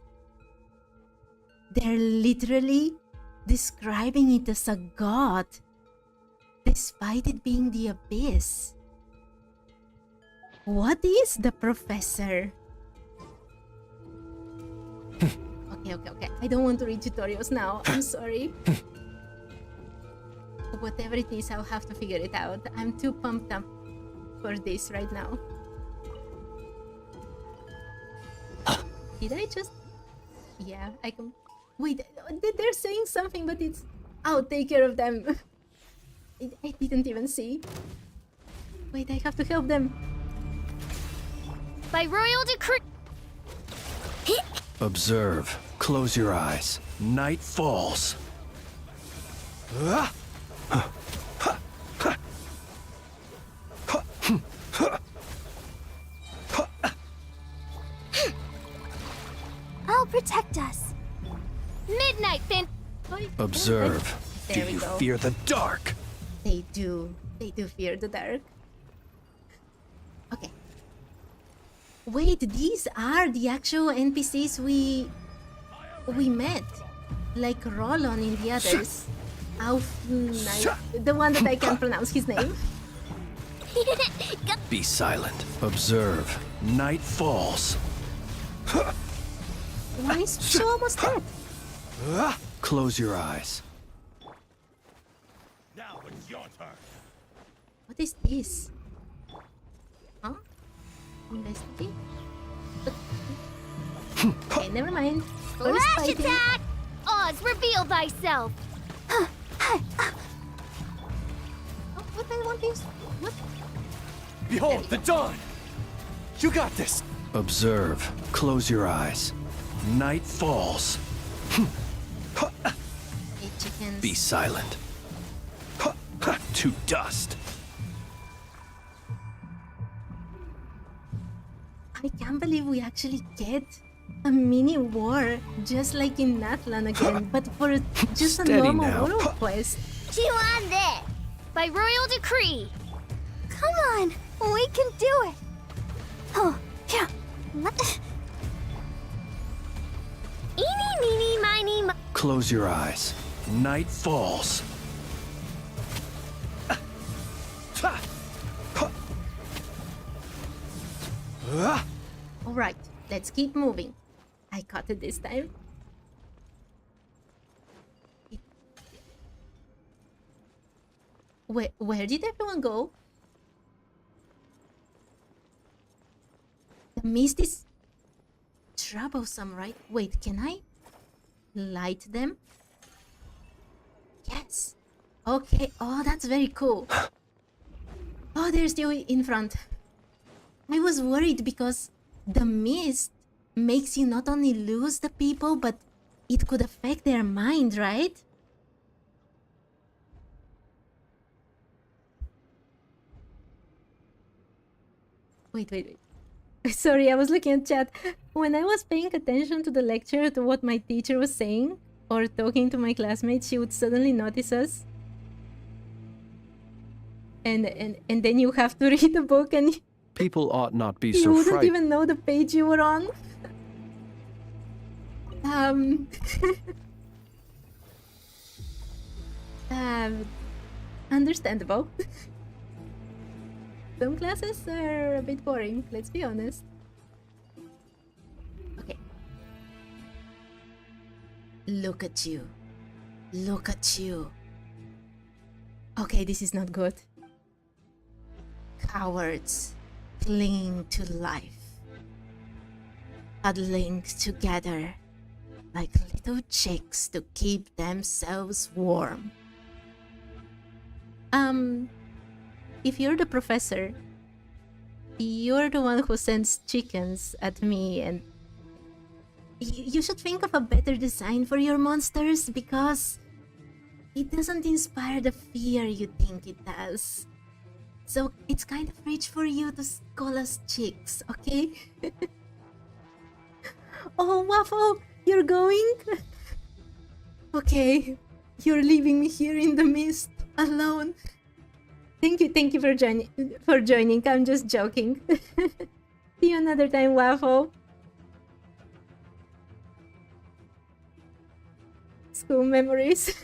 They're literally describing it as a god, despite it being the abyss. What is the professor? Okay. I don't want to read tutorials now. I'm sorry. Whatever it is, I'll have to figure it out. I'm too pumped up for this right now. Did I just... Yeah, I can... Wait, they're saying something, but it's... I'll take care of them. I didn't even see. Wait, I have to help them. By royal decree. Observe. Close your eyes. Night falls. I'll protect us. Midnight, Fin. Observe. Do There we you go. fear the dark? They do. They do fear the dark. Okay. Wait, these are the actual NPCs we met. Like Rollon in the others. The one that I can't pronounce his name. Be silent. Observe. Night falls. One is so almost dead. Close your eyes. Now it's your turn. What is this? Huh? Investigate? Okay, never mind. First Lash fighting. attack! Oz, reveal thyself. Oh, what I want is... What? Behold, the dawn! You got this! Observe. Close your eyes. Night falls. Hey, chickens. Be silent. To dust. I can't believe we actually get a mini war, just like in Natlan again, but for just Steady a normal now. world quest. Chew on this. By royal decree. Come on, we can do it. Oh, yeah. Eeny, meeny, miny, mo. Close your eyes. Night falls. Alright, let's keep moving. I caught it this time. Where did everyone go? The mist is troublesome, right? Wait, can I light them? Yes. Okay. Oh, that's very cool. Oh, there's Liyue in front. I was worried because the mist makes you not only lose the people, but it could affect their mind, right? Wait. Sorry, I was looking at chat. When I was paying attention to the lecture, to what my teacher was saying, or talking to my classmates, she would suddenly notice us. And then you have to read the book and People ought not be you so wouldn't frightened. even know the page you were on. Understandable. Some classes are a bit boring, let's be honest. Okay. Look at you. Look at you. Okay, this is not good. Cowards cling to life, huddling together like little chicks to keep themselves warm. If you're the professor, you're the one who sends chickens at me, and you should think of a better design for your monsters because it doesn't inspire the fear you think it does. So it's kind of rich for you to call us chicks, okay? Oh, Waffle, you're going? Okay, you're leaving me here in the mist, alone. Thank you for joining. I'm just joking. See you another time, Waffle. School memories.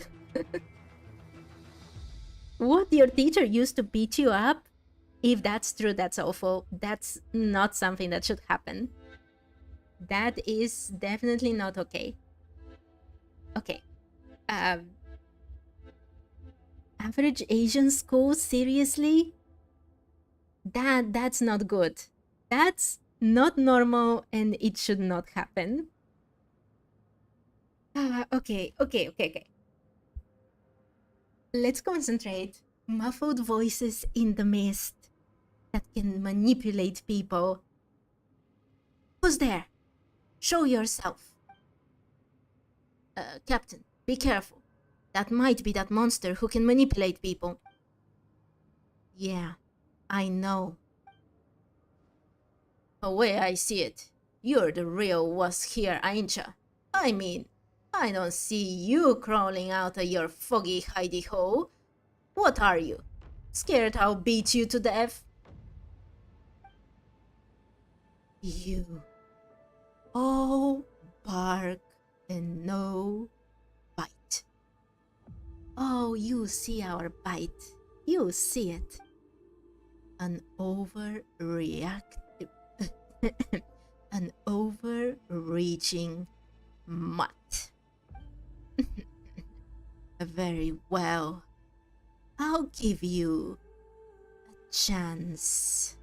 What, your teacher used to beat you up? If that's true, that's awful. That's not something that should happen. That is definitely not okay. Okay. Average Asian school? Seriously? That's not good. That's not normal and it should not happen. Okay. Let's concentrate. Muffled voices in the mist that can manipulate people. Who's there? Show yourself. Captain, be careful. That might be that monster who can manipulate people. Yeah, I know. The way I see it, you're the real wuss here, ain't ya? I mean, I don't see you crawling out of your foggy hidey hole. What are you? Scared I'll beat you to death? You. All bark and no bite. Oh, you see our bite. You see it. An an overreaching mutt. Very well. I'll give you a chance.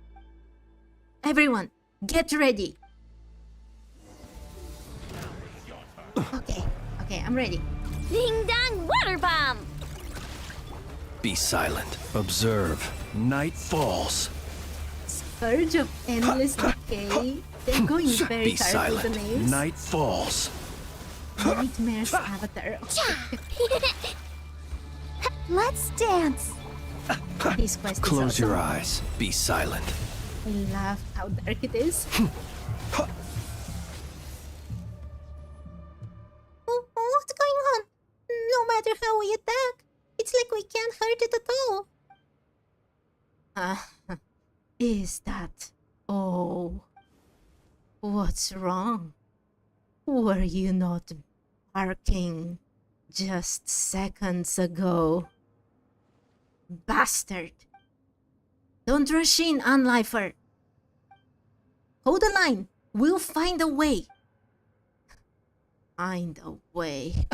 Everyone, get ready. Okay, I'm ready. Ding dong water bomb! Be silent. Observe. Night falls. Scourge of Endless Decay. They're going very Be tired with the silent. names. Night falls. Nightmare's Avatar. Let's dance! This quest is Close awesome. your eyes. Be silent. I love how dark it is. What's going on? No matter how we attack, it's like we can't hurt it at all. Is that all? What's wrong? Were you not barking just seconds ago? Bastard! Don't rush in, Unlifer. Hold the line. We'll find a way. Find a way.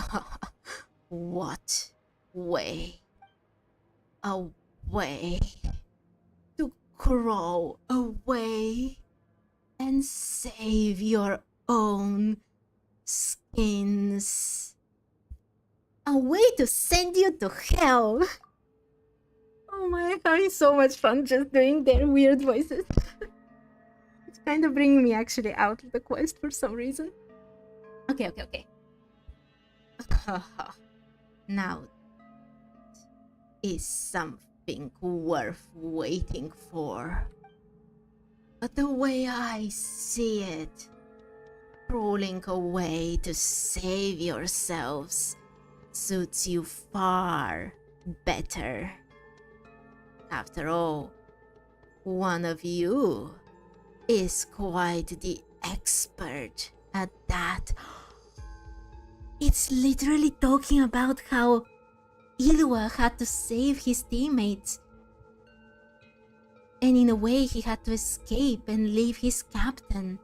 What way? A way to crawl away and save your own skins. A way to send you to hell. Oh my, having so much fun just doing their weird voices. It's kind of bringing me actually out of the quest for some reason. Okay. Now is something worth waiting for. But the way I see it, crawling away to save yourselves suits you far better. After all, one of you is quite the expert at that. It's literally talking about how Liyue had to save his teammates. And in a way, he had to escape and leave his captain.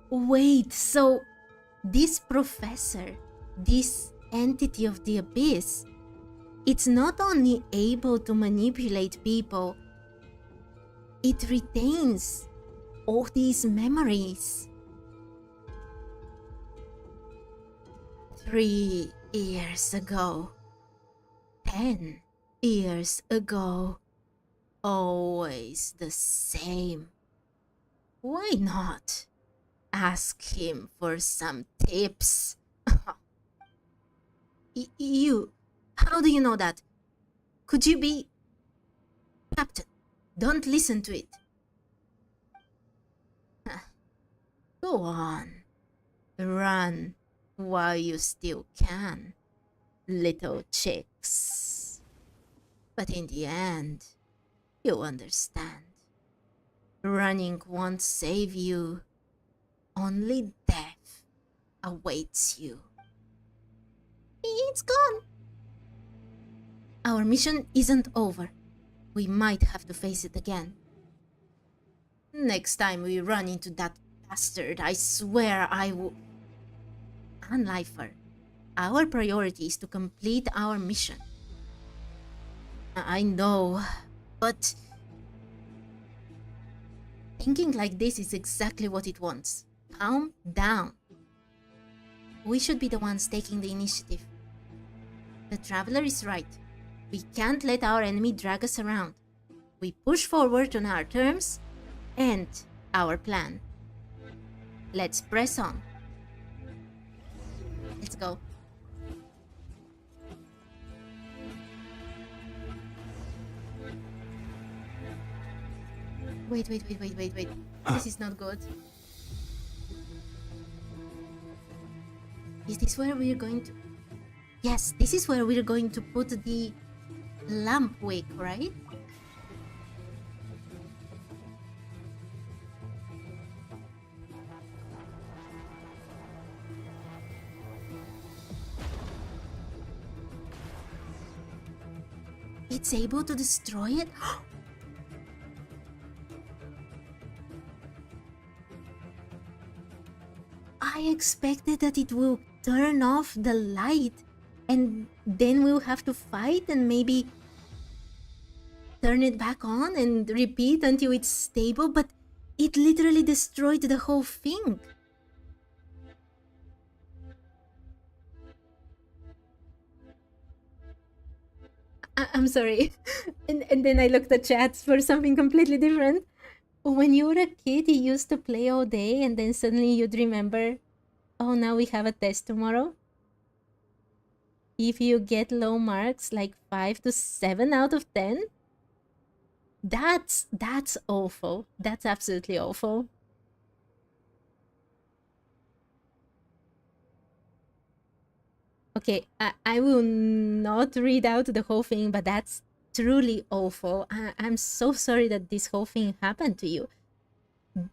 Wait, so this professor, this entity of the abyss, it's not only able to manipulate people, it retains all these memories. 3 years ago, 10 years ago, always the same. Why not ask him for some tips? You, how do you know that? Could you be... Captain, don't listen to it. Go on. Run while you still can, little chicks. But in the end, you'll understand. Running won't save you. Only death awaits you. It's gone. Our mission isn't over. We might have to face it again. Next time we run into that bastard, I swear I will... Unlifer, our priority is to complete our mission. I know, but... thinking like this is exactly what it wants. Calm down. We should be the ones taking the initiative. The traveler is right. We can't let our enemy drag us around. We push forward on our terms and our plan. Let's press on. Let's go. Wait. This is not good. Is this where we're going to... Yes, this is where we're going to put the lamp wick, right? It's able to destroy it? I expected that it will turn off the light and then we'll have to fight and maybe turn it back on and repeat until it's stable, but it literally destroyed the whole thing. I'm sorry. And then I looked at chats for something completely different. When you were a kid, you used to play all day and then suddenly you'd remember, oh, now we have a test tomorrow. If you get low marks, like 5 to 7 out of 10, that's awful. That's absolutely awful. Okay, I will not read out the whole thing, but that's truly awful. I'm so sorry that this whole thing happened to you.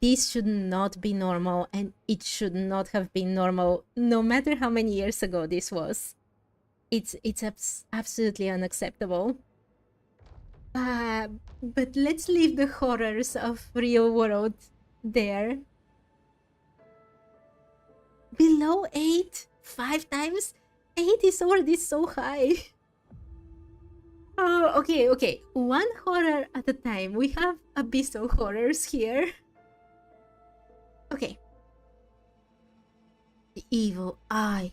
This should not be normal, and it should not have been normal, no matter how many years ago this was. It's absolutely unacceptable. But let's leave the horrors of real world there. Below 8? 5 times? 8 is already so high. Oh, okay. One horror at a time. We have abyssal horrors here. Okay. The evil eye.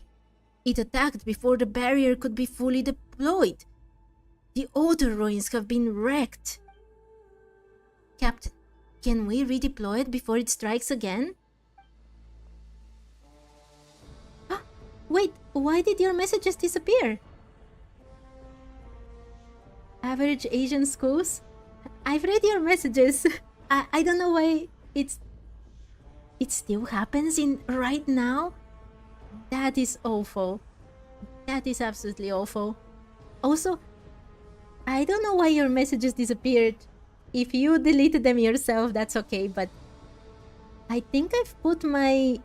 It attacked before the barrier could be fully deployed. The older ruins have been wrecked. Captain, can we redeploy it before it strikes again? Ah, wait, why did your messages disappear? Average Asian schools? I've read your messages. I don't know why it still happens in right now. That is awful. That is absolutely awful. Also, I don't know why your messages disappeared. If you deleted them yourself, that's okay, but I think I've put my...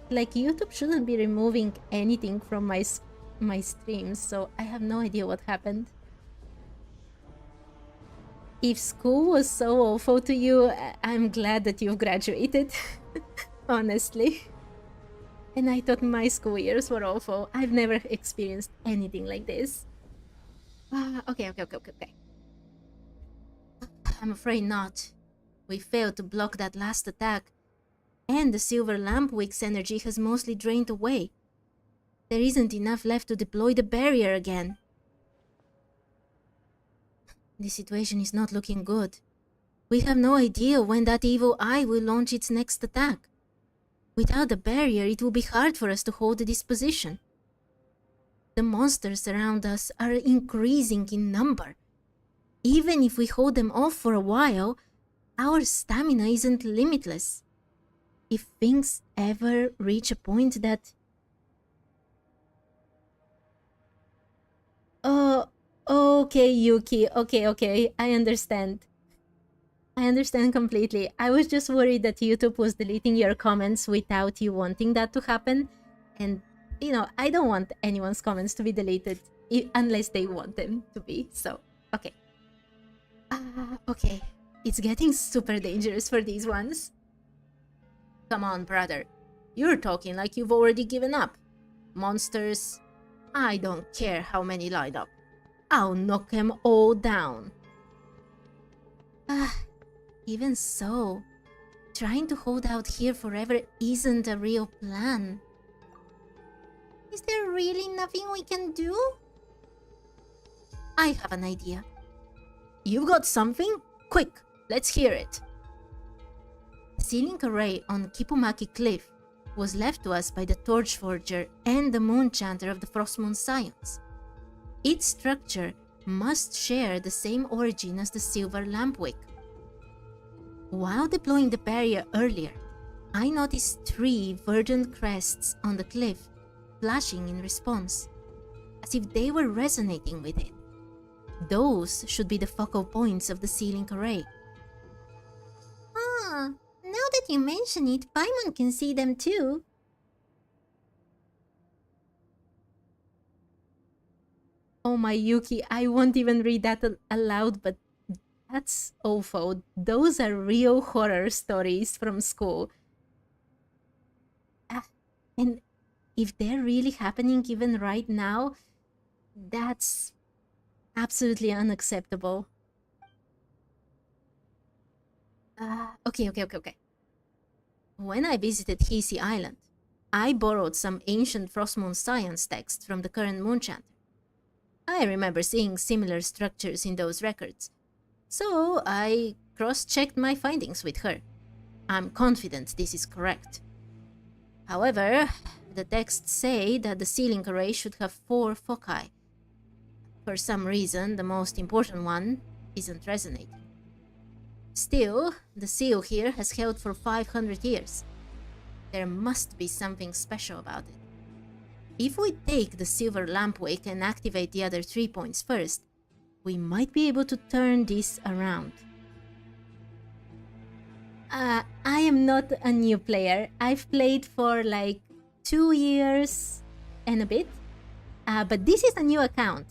Like, YouTube shouldn't be removing anything from my streams, so I have no idea what happened. If school was so awful to you, I'm glad that you've graduated. Honestly. And I thought my school years were awful. I've never experienced anything like this. Okay. I'm afraid not. We failed to block that last attack. And the silver lampwick's energy has mostly drained away. There isn't enough left to deploy the barrier again. The situation is not looking good. We have no idea when that evil eye will launch its next attack. Without the barrier, it will be hard for us to hold this position. The monsters around us are increasing in number. Even if we hold them off for a while, our stamina isn't limitless. If things ever reach a point that... Oh, okay, Yuki. Okay. I understand. I understand completely. I was just worried that YouTube was deleting your comments without you wanting that to happen. And, you know, I don't want anyone's comments to be deleted unless they want them to be. So, okay. Okay. It's getting super dangerous for these ones. Come on, brother. You're talking like you've already given up. Monsters, I don't care how many line up. I'll knock them all down. Even so, trying to hold out here forever isn't a real plan. Is there really nothing we can do? I have an idea. You've got something? Quick, let's hear it. The ceiling array on Kipumaki Cliff was left to us by the Torch Forger and the Moon Chanter of the Frostmoon Scions. Its structure must share the same origin as the Silver Lampwick. While deploying the barrier earlier, I noticed 3 verdant crests on the cliff flashing in response, as if they were resonating with it. Those should be the focal points of the ceiling array. Ah, now that you mention it, Paimon can see them too. Oh my Yuki, I won't even read that aloud, but that's awful. Those are real horror stories from school. And if they're really happening even right now, that's absolutely unacceptable. Okay. When I visited Hisi Island, I borrowed some ancient Frostmoon science texts from the current Moonchanter. I remember seeing similar structures in those records, so I cross-checked my findings with her. I'm confident this is correct. However, the texts say that the ceiling array should have 4 foci. For some reason, the most important one isn't resonating. Still, the seal here has held for 500 years. There must be something special about it. If we take the Silver Lampwick and activate the other 3 points first, we might be able to turn this around. I am not a new player. I've played for like 2 years and a bit, but this is a new account.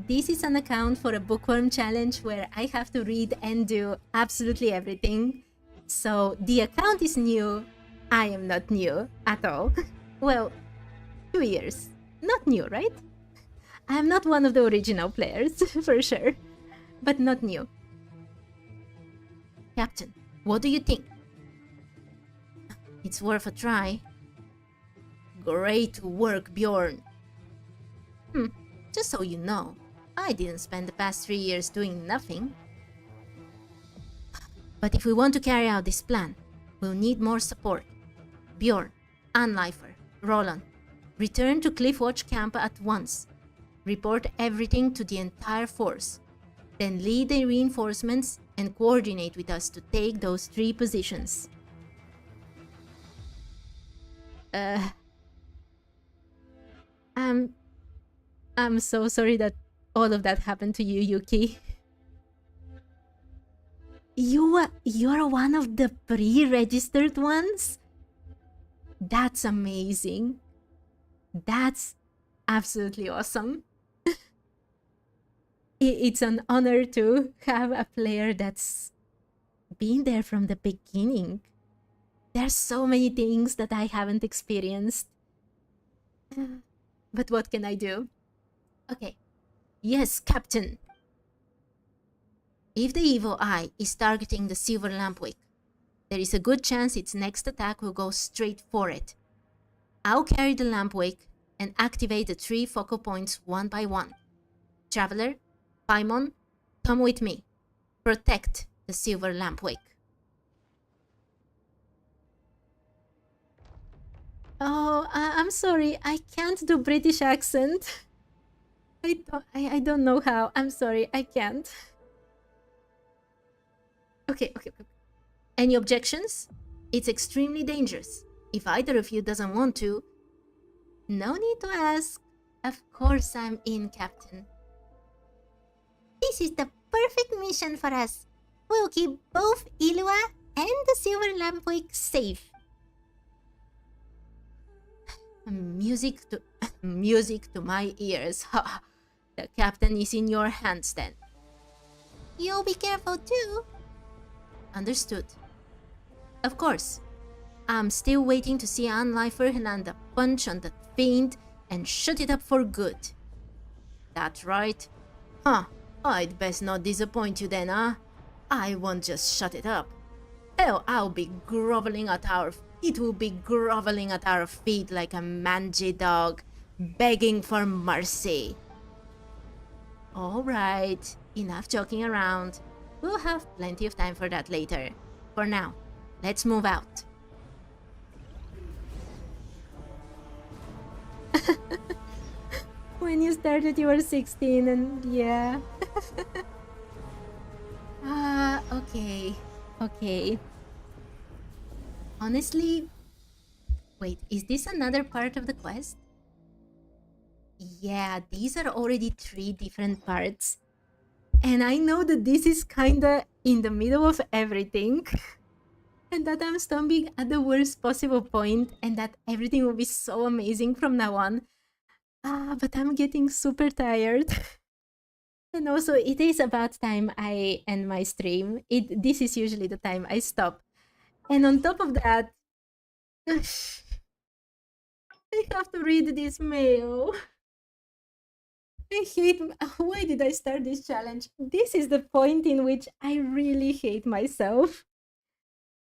This is an account for a bookworm challenge where I have to read and do absolutely everything. So the account is new. I am not new at all. Well, 2 years. Not new, right? I am not one of the original players, for sure. But not new. Captain, what do you think? It's worth a try. Great work, Bjorn. Just so you know, I didn't spend the past 3 years doing nothing. But if we want to carry out this plan, we'll need more support. Bjorn, Anleifer, Roland, return to Cliffwatch Camp at once. Report everything to the entire force. Then lead the reinforcements and coordinate with us to take those 3 positions. I'm so sorry that all of that happened to you, Yuki. You're one of the pre-registered ones? That's amazing. That's absolutely awesome. It's an honor to have a player that's been there from the beginning. There's so many things that I haven't experienced. But what can I do? Okay. Yes, Captain. If the evil eye is targeting the Silver Lampwick, there is a good chance its next attack will go straight for it. I'll carry the Lampwick and activate the 3 focal points one by one. Traveler, Paimon, come with me. Protect the Silver Lampwick. Oh, I'm sorry. I can't do British accent. I don't know how. I'm sorry. I can't. Okay. Any objections? It's extremely dangerous. If either of you doesn't want to... No need to ask. Of course I'm in, Captain. This is the perfect mission for us. We'll keep both Liyue and the Silver Lampwick safe. Music to my ears. Ha! The captain is in your hands then. You'll be careful too. Understood. Of course. I'm still waiting to see Anleifer land a punch on that fiend and shut it up for good. That's right. Huh. I'd best not disappoint you then, huh? I won't just shut it up. Hell, I'll be groveling at our... It will be groveling at our feet like a mangy dog, begging for mercy. Alright, enough joking around. We'll have plenty of time for that later. For now, let's move out. When you started, you were 16, and yeah. Okay. Honestly, wait, is this another part of the quest? Yeah, these are already 3 different parts. And I know that this is kinda in the middle of everything. And that I'm stopping at the worst possible point, and that everything will be so amazing from now on. But I'm getting super tired. And also, it is about time I end my stream. This is usually the time I stop. And on top of that, I have to read this mail. I hate... Why did I start this challenge? This is the point in which I really hate myself.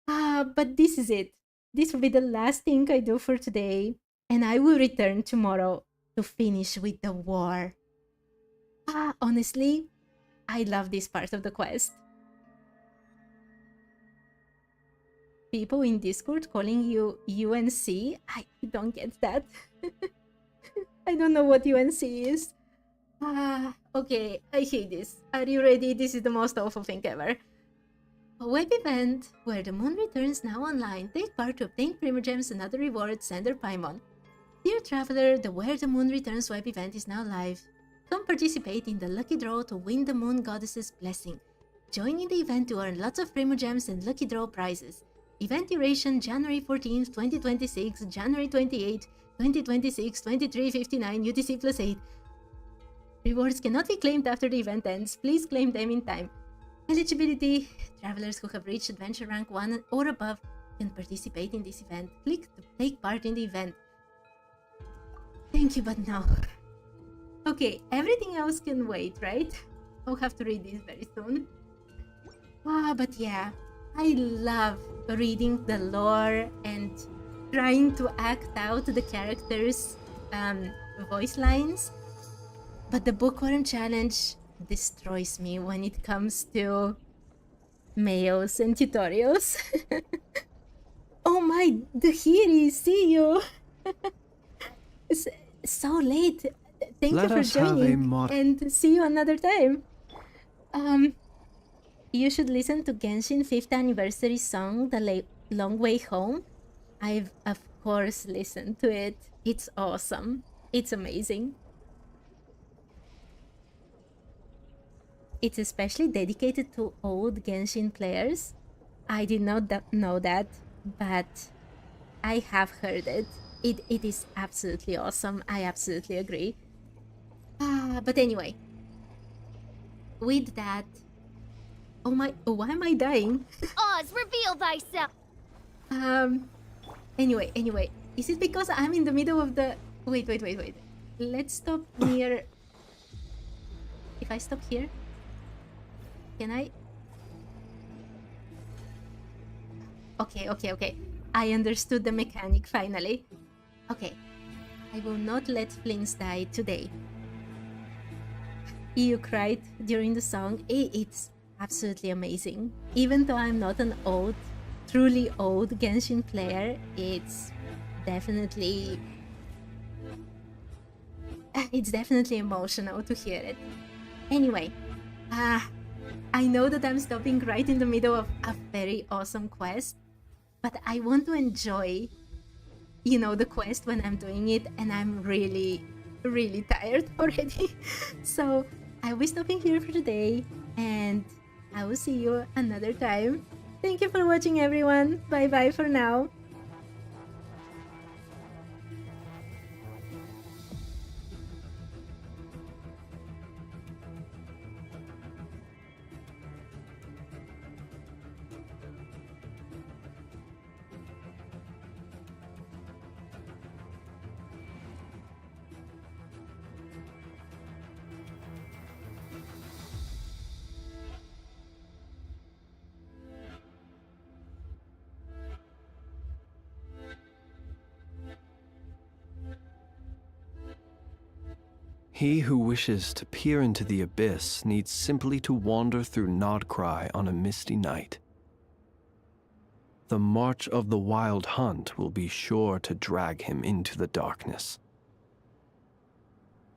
But this is it. This will be the last thing I do for today. And I will return tomorrow to finish with the war. Honestly, I love this part of the quest. People in Discord calling you UNC? I don't get that. I don't know what UNC is. Okay, I hate this. Are you ready? This is the most awful thing ever. A web event where the moon returns now online. Take part to obtain primogems and other rewards. Sender Paimon. Dear traveler, the Where the Moon Returns web event is now live. Come participate in the lucky draw to win the Moon Goddess's blessing. Join in the event to earn lots of primogems and lucky draw prizes. Event duration January 14th, 2026, January 28th, 2026, 23:59 UTC plus 8. Rewards cannot be claimed after the event ends. Please claim them in time. Eligibility: travelers who have reached adventure rank 1 or above can participate in this event. Click to take part in the event. Thank you, but no. Okay, everything else can wait, right? I'll have to read this very soon. But yeah, I love reading the lore and trying to act out the characters' voice lines. But the Bookworm challenge destroys me when it comes to mails and tutorials. Oh my, the Hiri, see you! It's so late. Thank you for joining, and see you another time. You should listen to Genshin 5th anniversary song, The Long Way Home. I've of course listened to it. It's awesome. It's amazing. It's especially dedicated to old Genshin players. I did not know that, but I have heard it. It is absolutely awesome. I absolutely agree. But anyway, with that... Oh my... why am I dying? Oz, reveal thyself! Anyway. Is it because I'm in the middle of the... Wait. Let's stop near... If I stop here... Can I... Okay. I understood the mechanic finally. Okay. I will not let Flins die today. You cried during the song. It's absolutely amazing. Even though I'm not an old, truly old Genshin player, it's definitely emotional to hear it. Anyway, I know that I'm stopping right in the middle of a very awesome quest, but I want to enjoy, the quest when I'm doing it, and I'm really tired already. So I will be stopping here for today, and I will see you another time. Thank you for watching, everyone. Bye bye for now. He who wishes to peer into the abyss needs simply to wander through Nodcry on a misty night. The march of the wild hunt will be sure to drag him into the darkness.